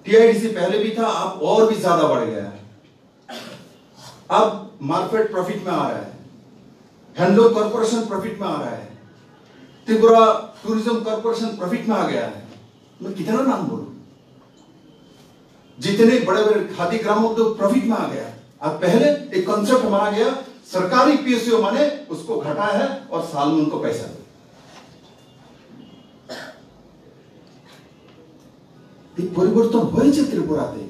टीआईडीसी पहले भी था, अब और भी ज्यादा बढ़ गया है। अब मार्केट प्रॉफिट में आ रहा है, हैंडलूम कॉर्पोरेशन प्रॉफिट में आ रहा है, त्रिपुरा टूरिज्म कॉर्पोरेशन प्रॉफिट में आ गया है। मैं कितना नाम बोलूं, जितने बड़े बड़े खादी ग्रामोद्योग प्रॉफिट में आ गया। अब पहले एक कॉन्सेप्ट माना गया, सरकारी पीएसयू माने उसको घटा है और साल में उनको पैसा दे। পরিবর্তন হয়েছে ত্রিপুরাতে,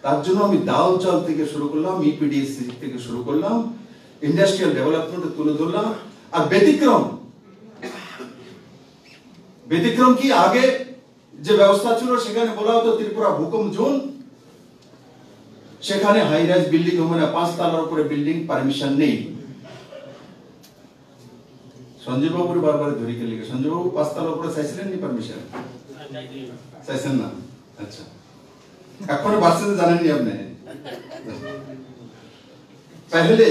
তার জন্য আমি দাল চাল থেকে শুরু করলাম, ইপিডিএস থেকে শুরু করলাম, ইন্ডাস্ট্রিয়াল ডেভেলপমেন্ট তুলে ধরলাম। আর ব্যতিক্রম কি, আগে যে ব্যবস্থা ছিল সেখানে বলা হতো ত্রিপুরা ভূকম্প জোন, সেখানে হাই রাইজ বিল্ডিং হবে না, 5 তলার উপরে বিল্ডিং পারমিশন নেই। সঞ্জয় বাবুর বারবার ধরি কে লিখে, সঞ্জয় বাবু 5 তলার উপরে চাইছিলেন নি পারমিশন? চাইছেন না? আচ্ছা, এখনো বাচ্চাদের জানেননি আপনি। पहले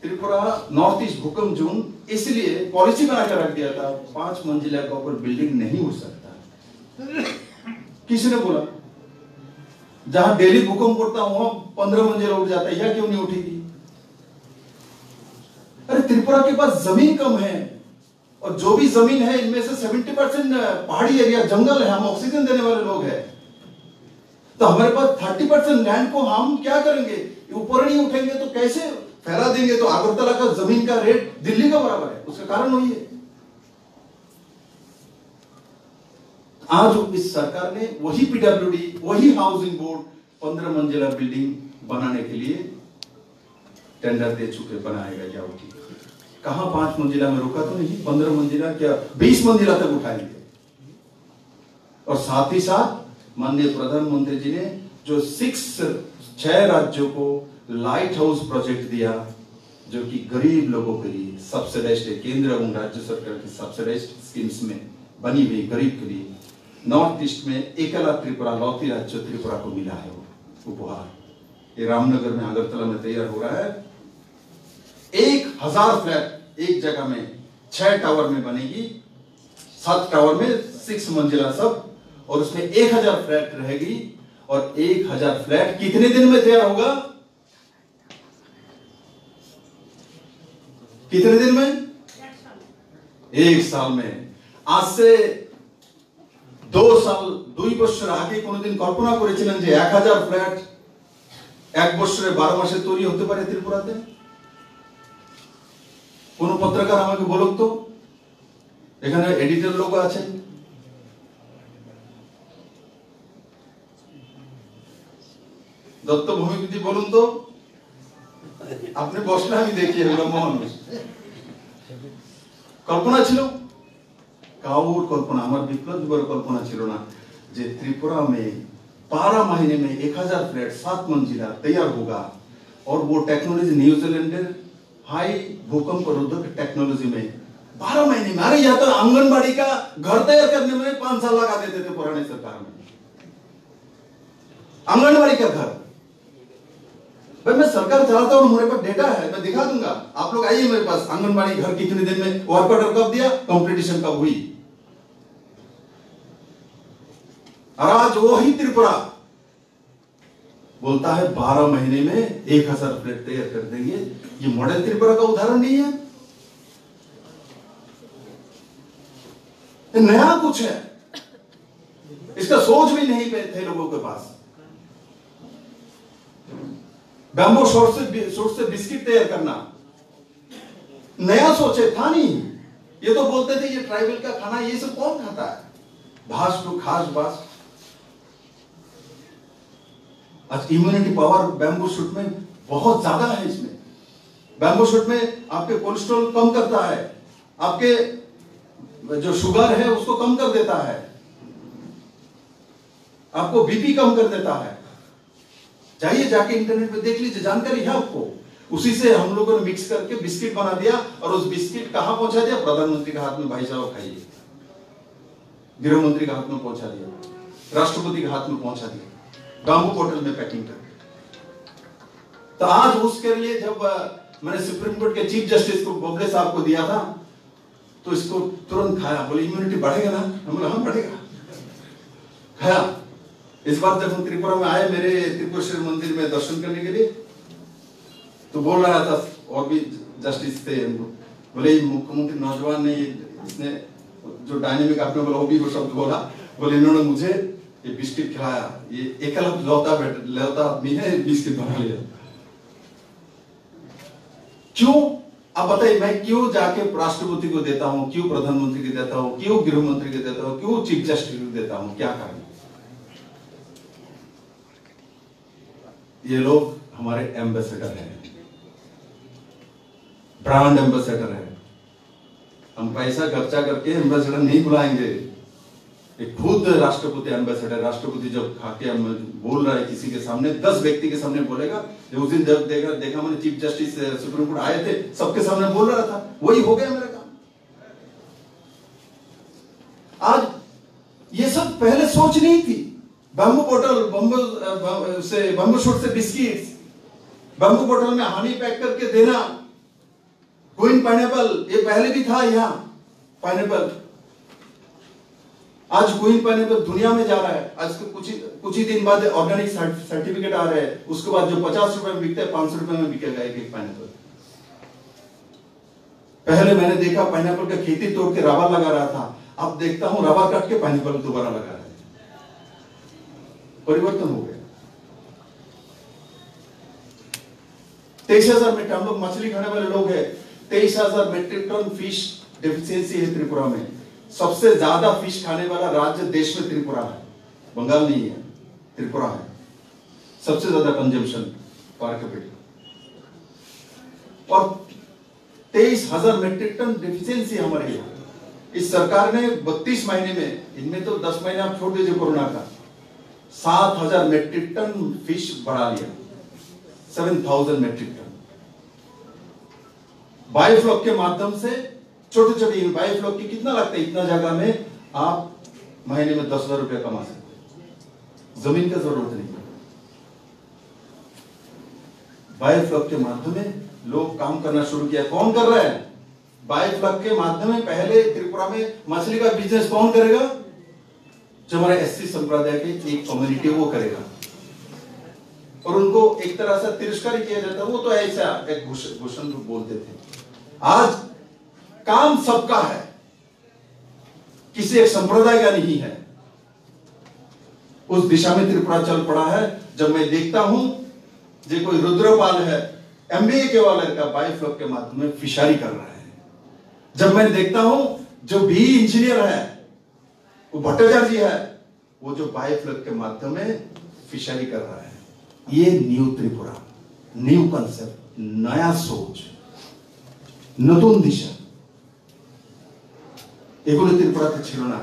त्रिपुरा नॉर्थ ईस्ट भूकंप जोन इसलिए पॉलिसी बना कर रख दिया था, 5 मंजिला के ऊपर बिल्डिंग नहीं उठ सकता। किसी ने बोला जहां डेली भूकंप पड़ता वहां 15 मंजिला उठ जाता है, यह क्यों नहीं उठेगी? अरे त्रिपुरा के पास जमीन कम है, और जो भी जमीन है इनमें से 70% पहाड़ी एरिया जंगल है, हम ऑक्सीजन देने वाले लोग हैं। तो हमारे पास 30% लैंड को हम क्या करेंगे, ऊपर नहीं उठेंगे तो कैसे फैला देंगे? तो अगरतला का जमीन का रेट दिल्ली का बराबर है, उसका कारण वही है। आज इस सरकार ने वही पीडब्ल्यूडी, वही हाउसिंग बोर्ड 15 मंजिला बिल्डिंग बनाने के लिए टेंडर दे चुके, बनाएगा क्या होगी? कहां 5 मंजिला में रुका तो नहीं, 15 मंजिला क्या 20 मंजिला तक उठाएंगे। और साथ ही साथ माननीय प्रधानमंत्री जी ने जो 6 राज्यों को लाइट हाउस प्रोजेक्ट दिया, जो कि गरीब लोगों के लिए सब्सिडाइज्ड है, केंद्र एवं राज्य सरकार की सब्सिडाइज्ड स्कीम्स में बनी हुई गरीब के लिए। नॉर्थ ईस्ट में एकला त्रिपुरा, लौती राज्य त्रिपुरा को मिला है वो उपहार। ये रामनगर में, अगरतला में तैयार हो रहा है। 1000 फ्लैट एक जगह में 6 टावर में बनेगी, 7 टावर में 6 मंजिला सब, और उसमें 1000 फ्लैट रहेगी। और 1000 फ्लैट कितने दिन में तैयार होगा? कितने दिन में? 1 साल में। आज से 2 साल 2 বছর আগে কোনদিন কল্পনা করেছিলেন যে 1000 ফ্ল্যাট 1 বছরে 12 মাসে তৈরি হতে পারে ত্রিপুরাতে? কোন পত্রকার আমাকে বলুন তো, এখানে এডিটর লোক আছেন, দত্ত ভূমিপতি বলুন তো, আপনি বসলে আমি দেখি এগুলো মন কল্পনা ছিল? काउर कल्पना, हमारे विप्लव जुगर कल्पना छिलो ना जे त्रिपुरा में 12 महीने में 1000 फ्लैट 7 मंजिला तैयार होगा। और वो टेक्नोलॉजी न्यूजीलैंड हाई भूकंप रोधक टेक्नोलॉजी में 12 महीने में। अरे यह तो आंगनबाड़ी का घर तैयार करने में 5 साल लगा देते थे पुराने सरकार में। आंगनबाड़ी का घर, भाई मैं सरकार चलाता हूं, मेरे पास डेटा है, मैं दिखा दूंगा। आप लोग आइए मेरे पास, आंगनबाड़ी घर कितने दिन में, वर्क ऑर्डर कब दिया, कंप्लीटेशन कब हुई। आज वही त्रिपुरा बोलता है 12 महीने में 1000 फ्लैट तैयार कर देंगे। ये मॉडल त्रिपुरा का उदाहरण नहीं है, ये नया कुछ है, इसका सोच भी नहीं थे लोगों के पास। बैम्बू शॉर्ट से बिस्किट तैयार करना नया सोचे था नहीं। ये तो बोलते थे ये ट्राइबल का खाना, ये सब कौन खाता है, भास टू खास बास। आज इम्यूनिटी पावर बैम्बू शूट में बहुत ज्यादा है। इसमें बैम्बू शूट में आपके कोलेस्ट्रॉल कम करता है, आपके जो शुगर है उसको कम कर देता है, आपको बीपी कम कर देता है। जाइए जाके इंटरनेट पे देख लीजिए, जानकारी है आपको। उसी से हम लोगों ने मिक्स करके बिस्किट बना दिया, और उस बिस्किट कहां पहुंचा दिया? प्रधानमंत्री के हाथ में, भाई साहब खाइए। गृह मंत्री के हाथ में पहुंचा दिया, राष्ट्रपति के हाथ में पहुंचा दिया, बैम्बू बोतल में पैकिंग कर। तो आज उसके लिए जब मैंने सुप्रीम कोर्ट के चीफ जस्टिस को, बोबड़े साहब को दिया था, तो इसको तुरंत खाया, बोले इम्यूनिटी बढ़ेगा ना, हम बोले हाँ बढ़ेगा, खाया। इस बार जब हम त्रिपुरा में आए, मेरे त्रिपुरेश्वर मंदिर में दर्शन करने के लिए, तो बोल रहा था, और भी जस्टिस थे, बोले मुख्यमंत्री नौजवान ने, इसने जो डायनेमिक आपने बोला वो भी वो शब्द बोला, बोले इन्होंने मुझे ये बिस्किट खिलाया, ये लौता आदमी है, बिस्किट बना लिया। क्यों? अब बताइए, मैं क्यों जाके राष्ट्रपति को देता हूं, क्यों प्रधानमंत्री को देता हूं, क्यों गृह मंत्री को देता हूं, क्यों चीफ जस्टिस को देता हूं? क्या कारण? ये लोग हमारे एम्बेसडर हैं, ब्रांड एम्बेसडर है। हम पैसा खर्चा करके एम्बेसडर नहीं बुलाएंगे, खुद राष्ट्रपति एम्बेसडर। राष्ट्रपति जब खाके हम बोल रहा है किसी के सामने, 10 व्यक्ति के सामने बोलेगा। उस दिन जब देखा मैंने, चीफ जस्टिस सुप्रीम कोर्ट आए थे, सबके सामने बोल रहा था, वही हो गया मेरा काम। आज ये सब पहले सोच नहीं थी। बैम्बू बोतल, बैम्बू शूट से बिस्किट्स, बैम्बू बोतल में हनी पैक करके देना, क्वीन पाइनएप्पल, ये पहले भी था यहाँ पाइनएप्पल। आज क्वीन पाइनएप्पल दुनिया में जा रहा है। आज कुछ ही दिन बाद ऑर्गेनिक सर्टिफिकेट आ रहा है, उसके बाद जो 50 रुपए में बिकता है, 500 रुपए में बिकेगा एक पाइनएप्पल। पहले मैंने देखा पाइनएप्पल का खेती तोड़ के रबर लगा रहा था, अब देखता हूं रबर काट के पाइनएप्पल दोबारा लगा रहा है। परिवर्तन हो गया। 23,000 मीट्रिक, हम लोग मछली खाने वाले लोग हैं, 23,000 मीट्रिक टन फिश डेफिशिएंसी है त्रिपुरा में। सबसे ज्यादा फिश खाने वाला राज्य देश में त्रिपुरा है, बंगाल नहीं है, त्रिपुरा है। सबसे ज्यादा कंजम्पशन पर कैपिटा, और 23,000 मीट्रिक टन डेफिशिएंसी हमारे यहाँ। इस सरकार ने 32 महीने में, इनमें तो 10 महीने आप छोड़ दीजिए कोरोना का, 7,000 मीट्रिक टन फिश बढ़ा लिया, 7,000 मीट्रिक टन। बायोफ्लॉक के माध्यम से छोटे छोटे बायोफ्लॉक की कितना लगता है, इतना जगह में आप महीने में 10,000 रुपया कमा सकते हैं, जमीन का जरूरत नहीं। बायोफ्लॉक के माध्यम में लोग काम करना शुरू किया। कौन कर रहा है? बायोफ्लॉक के माध्यम में पहले त्रिपुरा में मछली का बिजनेस कौन करेगा? जो हमारे एससी संप्रदाय की एक कम्युनिटी वो करेगा, और उनको एक तरह से तिरस्कार किया जाता। वो तो ऐसा एक भूषण बोलते थे। आज काम सबका है, किसी एक संप्रदाय का नहीं है। उस दिशा में त्रिपुरा चल पड़ा है। जब मैं देखता हूं जो कोई रुद्रपाल है, एमबीए के वाला लड़का बायोफ्लॉक के माध्यम में फिशरी कर रहा है। जब मैं देखता हूं जो बी इंजीनियर है, वो भट्टाचार्य जी है, वो जो बायोफ्लॉक के माध्यम में फिशरी कर रहा है। ये न्यू त्रिपुरा, न्यू कंसेप्ट, नया सोच, नतून दिशा। এগুলো ত্রিপুরাতে ছিল না,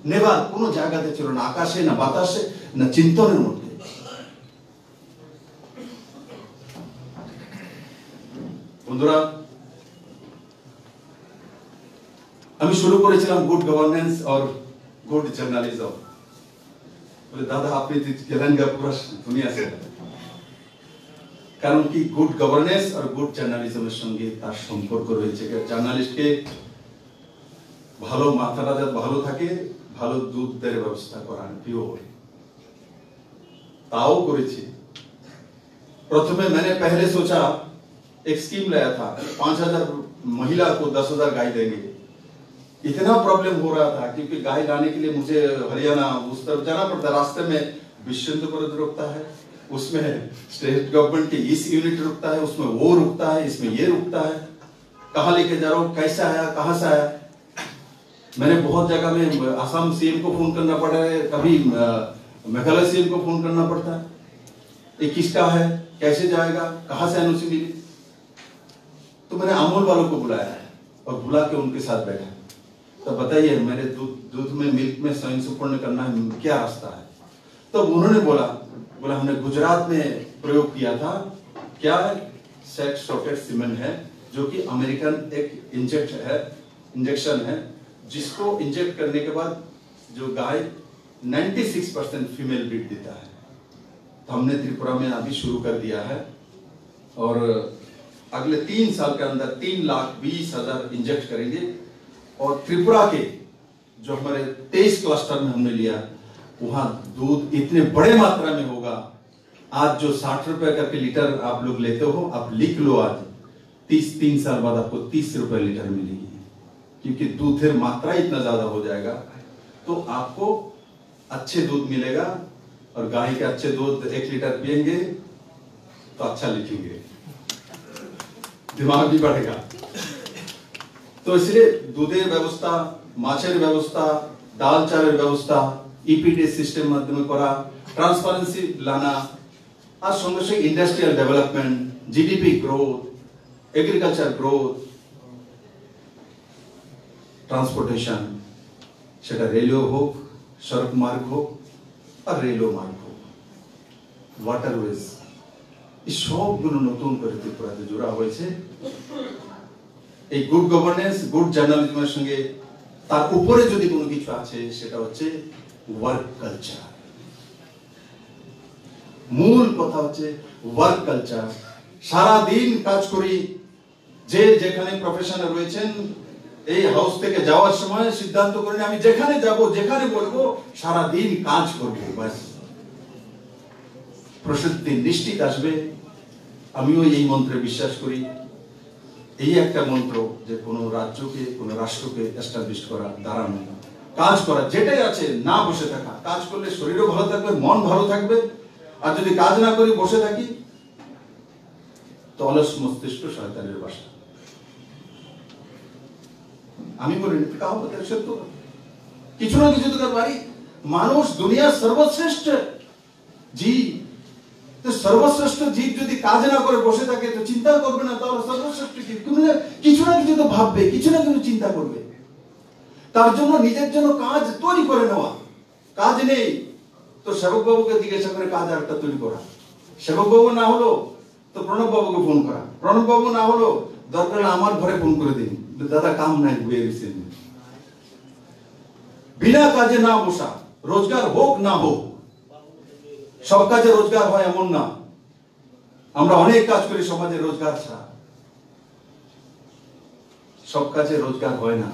নেবার কোনো জায়গাতে ছিল না, আকাশে না বাতাসে না চিন্তনের মধ্যে। বন্ধুরা, আমি শুরু করেছিলাম গুড গভর্নেন্স और गुड जर्नलिज्म। बोले दादा आपने तेलंगा पूरा दुनिया से, কারণ কি গুড গভর্নেন্স আর গুড জার্নালিজমের সঙ্গে তার সম্পর্ক রয়েছে। জার্নালিস্টকে ভালো মাথাটা যাতে ভালো থাকে, ভালো দুধের ব্যবস্থা করা, পিওর, তাও করেছি। প্রথমে मैंने पहले सोचा एक स्कीम लाया था, 5,000 महिला को 10,000 गाय देंगे। इतना प्रॉब्लम हो रहा था क्योंकि गाय लाने के लिए मुझे हरियाणा उस तरफ जाना पड़ता। रास्ते में विश्व परिषद रुकता है, उसमें स्टेट गवर्नमेंट की इस यूनिट रुकता है, उसमें वो रुकता है, इसमें ये रुकता है। कहाँ लेके जा रहा हूँ, कैसा आया, कहाँ से आया। मैंने बहुत जगह में असम सीएम को फोन करना पड़ा है, कभी मेघालय सीएम को फोन करना पड़ता है, ये किसका है, कैसे जाएगा, कहाँ से एनओसी मिली। तो मैंने अमूल वालों को बुलाया है और बुला के उनके साथ बैठा। तो बताइए मेरे दूध में, मिल्क में स्वयं सुपूर्ण करना है, क्या रास्ता है। तो उन्होंने बोला हमने गुजरात में प्रयोग किया था, क्या सेक्स शॉर्टेड सीमेंट है, जो कि अमेरिकन एक इंजेक्शन है, जिसको इंजेक्ट करने के बाद जो गाय 96% फीमेल ब्रीड देता है। तो हमने त्रिपुरा में अभी शुरू कर दिया है, और अगले 3 साल के अंदर 3,20,000 इंजेक्ट करेंगे। और त्रिपुरा के जो हमारे 23 क्लस्टर में हमने लिया, वहां दूध इतने बड़े मात्रा में होगा। आज जो 60 रुपए करके लीटर आप लोग लेते हो, आप लिख लो, आज 3 साल बाद आपको 30 रुपए लीटर मिलेगी, क्योंकि दूध मात्रा इतना ज्यादा हो जाएगा। तो आपको अच्छे दूध मिलेगा, और गाय के अच्छे दूध 1 लीटर पिएंगे तो अच्छा लिखेंगे, दिमाग भी बढ़ेगा। तो इसलिए दूधের ব্যবস্থা, মাছের ব্যবস্থা, ডাল চালের ব্যবস্থা, ইপিডি সিস্টেম মাধ্যমে করা, ট্রান্সপারেন্সি লানা, আর সঙ্গে সঙ্গে industrial development, GDP growth, agriculture growth, transportation, সেটা রেলওয়ে হোক, সড়ক মার্গ হোক আর রেলওয়ে মার্গ হোক, ওয়াটারওয়েজ, এই সবগুলো নতুন করে ত্রিপুরাতে জোড়া হয়েছে। এই গুড গভর্নেন্স, গুড জার্নালিজমের সঙ্গে তার উপরে যদি কোনো কিছু আছে, সেটা হচ্ছে ওয়ার্ক কালচার। মূল কথা হচ্ছে ওয়ার্ক কালচার। সারা দিন কাজ করি, যে যেখানে প্রফেশনে রয়েছেন, এই হাউস থেকে যাওয়ার সময় সিদ্ধান্ত করেন আমি যেখানে যাব, যেখানে বলবো সারা দিন কাজ করব, বাস প্রশস্তি নিশ্চিত আসবে। আমিও এই মন্ত্রে বিশ্বাস করি। এই একটা মন্ত্র যে কোনো রাজ্যকে কোনো রাষ্ট্রকে এস্টাবলিশ করা, দাঁড়ানো, কাজ করা, যেটাই আছে না বসে থাকা। কাজ করলে শরীরও ভালো থাকবে, মন ভালো থাকবে। আর যদি কাজ না করি বসে থাকি তো অলস মস্তিষ্ক শয়তানের বাসা। আমি বলি কাহাবত সত্য, কিছু না কিছু তো পারি। মানুষ দুনিয়ার সর্বশ্রেষ্ঠ জীব, তো সর্বশ্রেষ্ঠ জীব যদি কাজ না করে বসে থাকে তো চিন্তা করবে না, তাহলে সর্বশ্রেষ্ঠ জীব কিছু না কিছু তো ভাববে, কিছু না কিছু চিন্তা করবে। তার জন্য নিজের জন্য কাজ তৈরি করে নেওয়া। কাজ নেই তো সেবক বাবুকে জিজ্ঞাসা করে কাজ আরেকটা তৈরি করা। সেবক বাবু না হলো তো প্রণব বাবুকে ফোন করা, প্রণব বাবু না হলো দরকার আমার ঘরে ফোন করে দিন, দাদা কাম নাই বেরিয়েছেন। বিনা কাজে না বসা, রোজগার হোক না হোক, সব কাজে রোজগার হয় এমন না। আমরা অনেক কাজ করি সমাজে রোজগার ছাড়া, সব কাজে রোজগার হয় না।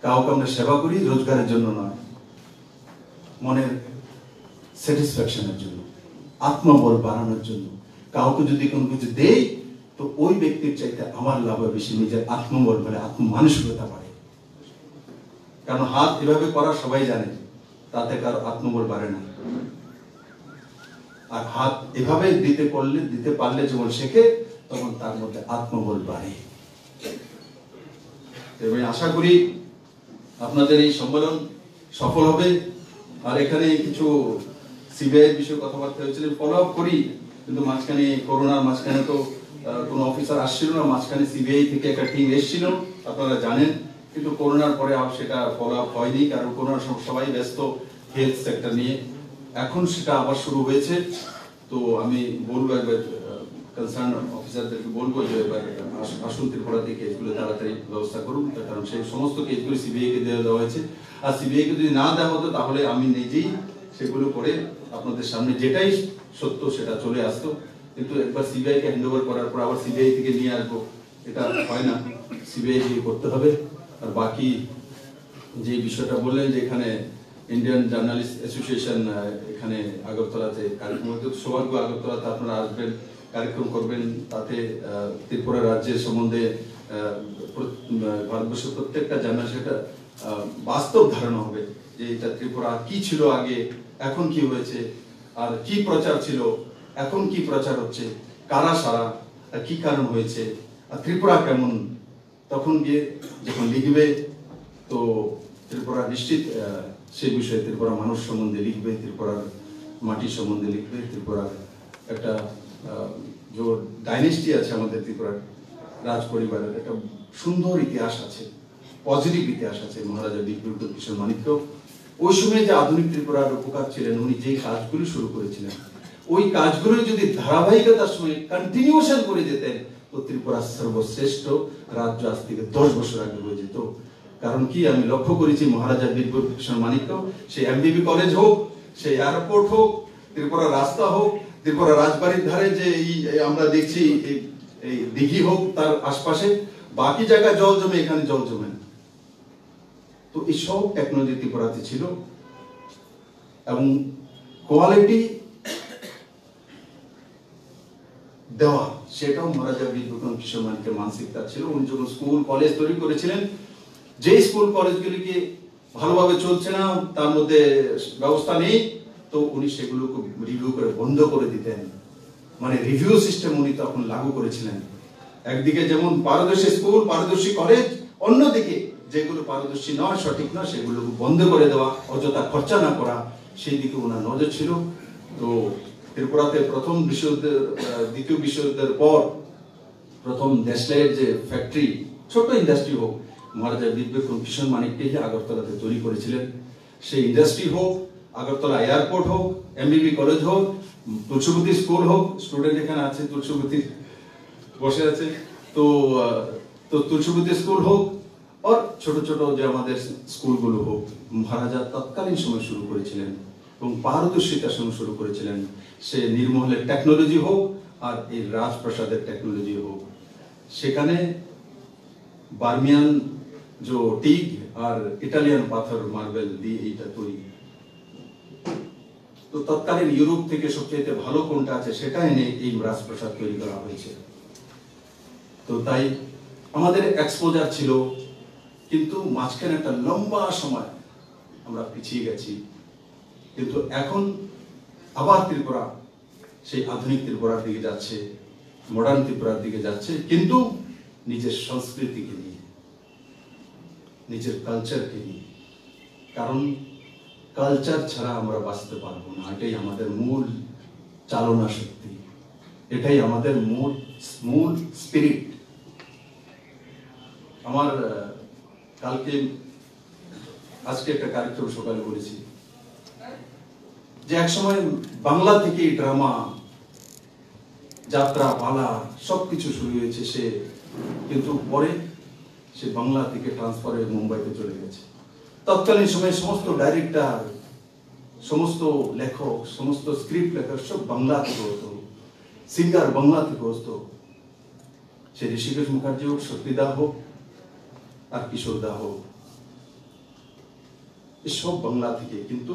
কাউকে আমরা সেবা করি রোজগারের জন্য নয়, মনের স্যাটিসফ্যাকশনের জন্য, আত্মবল বাড়ানোর জন্য। কাউকে যদি কোনো কিছু দেই তো ওই ব্যক্তির চাইতে আমার লাভ বেশি, নিজের আত্মবল মানে আত্মমানসিকতা বাড়ে। কারণ হাত এভাবে করা সবাই জানে, তাতে কারো আত্মবল বাড়ে না। আর হাত এভাবে দিতে পারলে যখন শেখে তখন তার মধ্যে আত্মবল বাড়ে। আমি আশা করি আপনাদের এই সম্মেলন সফল হবে। আর এখানে কিছু সিবিআই বিষয়ে কথাবার্তা হয়েছিল, ফলো আপ করি, কিন্তু মাঝখানে করোনার মাঝখানে তো কোনো অফিসার আসছিল না, মাঝখানে সিবিআই থেকে একটা টিম এসেছিল আপনারা জানেন, কিন্তু করোনার পরে আর সেটা ফলো আপ হয়নি, কারণ করোনার সবাই ব্যস্ত হেলথ সেক্টর নিয়ে। এখন সেটা আবার শুরু হয়েছে। তো আমি বলবো একবার কনসার্ন অফিসারদেরকে বলবো যে এবার আসুন ত্রিপুরা থেকে কেসগুলো তাড়াতাড়ি ব্যবস্থা করুন, কারণ সেই সমস্ত কেসগুলো সিবিআই কে দেওয়া হয়েছে। আর সিবিআই কে যদি না দেওয়া হতো তাহলে আমি নিজেই সেগুলো করে আপনাদের সামনে যেটাই সত্য সেটা চলে আসতো। কিন্তু একবার সিবিআই কে হ্যান্ড ওভার করার পর আবার সিবিআই থেকে নিয়ে আসবো, এটা হয় না, সিবিআই দিয়ে করতে হবে। আর বাকি যে বিষয়টা বললেন যে এখানে ইন্ডিয়ান জার্নালিস্ট অ্যাসোসিয়েশন এখানে আগরতলাতে কার্যক্রম হচ্ছে, সৌভাগ্য আগরতলাতে আপনারা আসবেন, কার্যক্রম করবেন, তাতে ত্রিপুরা রাজ্যের সম্বন্ধে ভারতবর্ষের প্রত্যেকটা জার্নালিস্ট একটা বাস্তব ধারণা হবে যে এটা ত্রিপুরা কি ছিল আগে, এখন কি হয়েছে, আর কি প্রচার ছিল, এখন কি প্রচার হচ্ছে, কারা সারা, কি কারণ হয়েছে, আর ত্রিপুরা কেমন। তখন গিয়ে যখন লিখবে তো ত্রিপুরা নিশ্চিত সেই বিষয়ে ত্রিপুরা মানুষ সম্বন্ধে লিখবে, ত্রিপুরার মাটি সম্বন্ধে লিখবে, ত্রিপুরার একটা যে ডাইনেস্টি আছে আমাদের ত্রিপুরার রাজ পরিবারের একটা সুন্দর ইতিহাস আছে, পজিটিভ ইতিহাস আছে। মহারাজা বিক্রম কিশোর মানিক্য ওই সময় যে আধুনিক ত্রিপুরার উপকার ছিলেন, উনি যে কাজগুলো শুরু করেছিলেন ওই কাজগুলো যদি ধারাবাহিকতার সময় কন্টিনিউশন করে যেতেন তো ত্রিপুরার সর্বশ্রেষ্ঠ রাজ্য আজ থেকে 10 বছর আগে হয়ে যেত। কারণ কি আমি লক্ষ্য করেছি মহারাজা বিক্রম কিশোর মানিক্য, সেই এমবিবি কলেজ হোক, সেই এয়ারপোর্ট হোক, ত্রিপুরা রাস্তা হোক, ত্রিপুরা রাজবাড়ির ধারে যে আমরা দেখছি এই দিঘি হোক তার আশপাশে, বাকি জায়গায় জল জমে, এখানে জল জমে না। তো এই সব টেকনোলজি ত্রিপুরাতে ছিল এবং কোয়ালিটি দেওয়া সেটাও মহারাজা বিক্রম কিশোর মানিক্যের মানসিকতা ছিল। উনি যখন স্কুল কলেজ তৈরি করেছিলেন, যে স্কুল কলেজগুলিকে ভালোভাবে চলছে না, তার মধ্যে ব্যবস্থা নেই, তো উনি সেগুলোকে রিভিউ করে বন্ধ করে দিতেন। মানে রিভিউ সিস্টেম উনি তখন লাগু করেছিলেন। একদিকে যেমন পারদর্শী স্কুল, পারদর্শী কলেজ, অন্যদিকে যেগুলো পারদর্শী নয়, সঠিক নয়, সেগুলো বন্ধ করে দেওয়া, অযথা খরচা না করা, সেই দিকে ওনার নজর ছিল। তো ত্রিপুরাতে প্রথম বিশ্বযুদ্ধের দ্বিতীয় বিশ্বযুদ্ধের পর প্রথম দেশলাইয়ের যে ফ্যাক্টরি, ছোট ইন্ডাস্ট্রি হোক, মহারাজা বিক্রম কিশোর মানিক্যই আগরতলাতে তৈরি করেছিলেন। সেই ইন্ডাস্ট্রি হোক, আগরতলা এয়ারপোর্ট হোক, এমবিবি কলেজ হোক, তুলসীবতী স্কুল হোক, স্টুডেন্ট এখানে আছে, তুলসীবতী বসে আছে, তো তুলসীবতী স্কুল হোক, আর ছোট ছোট যে আমাদের স্কুলগুলো হোক, মহারাজা তৎকালীন সময় শুরু করেছিলেন এবং পারদর্শিতার সঙ্গে শুরু করেছিলেন। সে নির্মহলের টেকনোলজি হোক আর এই রাজপ্রাসাদের টেকনোলজি হোক, সেখানে বার্মিয়ান যে টিগ আর ইটালিয়ান পাথর মার্বেল দিয়ে এইটা তৈরি। তো তৎকালীন ইউরোপ থেকে সবচেয়ে ভালো কোনটা আছে সেটা এনে এই রাজপ্রাসাদ তৈরি করা হয়েছে। তো তাই আমাদের এক্সপোজার ছিল, কিন্তু মাঝখানে একটা লম্বা সময় আমরা পিছিয়ে গেছি। কিন্তু এখন আবার ত্রিপুরা সেই আধুনিক ত্রিপুরার দিকে যাচ্ছে, মডার্ন ত্রিপুরার দিকে যাচ্ছে, কিন্তু নিজের সংস্কৃতিকে নিয়ে, নিজের কালচারকে নিয়ে। কারণ কালচার ছাড়া আমরা বাঁচতে পারবো না, এটাই আমাদের মূল চালনা শক্তি, এটাই আমাদের মূল স্পিরিট। আমার আজকে একটা কার্যক্রম সকালে বলেছি যে একসময় বাংলা থেকে ড্রামা, যাত্রা, পালা সবকিছু শুরু হয়েছে, কিন্তু পরে সে বাংলা থেকে ট্রান্সফার হয়ে মুম্বাইতে চলে গেছে। তৎকালীন সময়ে সমস্ত ডাইরেক্টর, সমস্ত লেখক, সমস্ত স্ক্রিপ্ট লেখক সব বাংলা থেকে হতো, সিঙ্গার বাংলা থেকে হতো। সে ঋষিকেশ মুখার্জি হোক, শক্তিদা হোক আর কিশোর দা হোক, এসব বাংলা থেকে। কিন্তু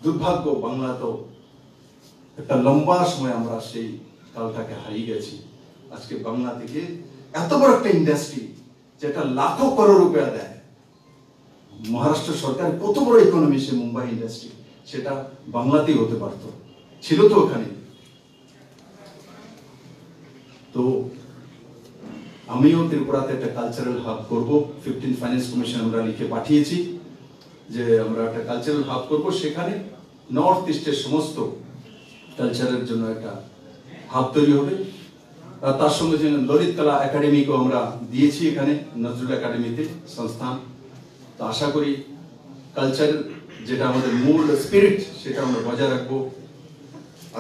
দুর্ভাগ্য, বাংলা তো একটা লম্বা সময় আমরা সেই কালটাকে হারিয়ে গেছি। আজকে বাংলা থেকে এত বড় একটা ইন্ডাস্ট্রি যেটা লাখো করোড় রুপিয়া দেয়, মহারাষ্ট্র সরকার কত বড় ইকোনমি, সে মুম্বাই ইন্ডাস্ট্রি, সেটা বাংলাতেই হতে পারতো, ছিল তো ওখানে। তো আমিও ত্রিপুরাতে একটা কালচারাল হাব করব। 15 ফাইন্যান্স কমিশন আমরা লিখে পাঠিয়েছি যে আমরা একটা কালচারাল হাব করব, সেখানে নর্থ ইস্টের সমস্ত কালচারের জন্য একটা হাব তৈরি হবে। আর তার সঙ্গে ললিত কলা একাডেমিকেও আমরা দিয়েছি এখানে, নজরুল একাডেমিতে সংস্থান। তো আশা করি কালচার যেটা আমাদের মূল স্পিরিট, সেটা আমরা বজায় রাখবো।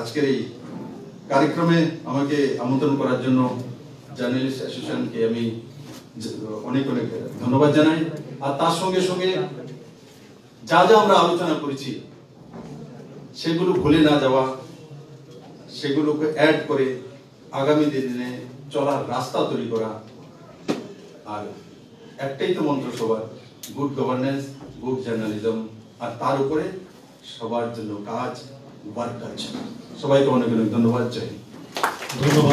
আজকের এই কার্যক্রমে আমাকে আমন্ত্রণ করার জন্য জার্নালিস্ট অ্যাসোসিয়েশনকে আমি অনেক অনেক ধন্যবাদ জানাই। আর তার সঙ্গে সঙ্গে যা যা আমরা আলোচনা করেছি সেগুলো ভুলে না যাওয়া, সেগুলোকে অ্যাড করে আগামী দিনে চলার রাস্তা তৈরি করা। আর একটাই তো মন্ত্র সবার, গুড গভর্নেন্স, গুড জার্নালিজম, আর তার উপরে সবার জন্য কাজ, ওয়ার্ক কাজ। সবাইকে অনেক অনেক ধন্যবাদ। জয় হিন্দ। ধন্যবাদ।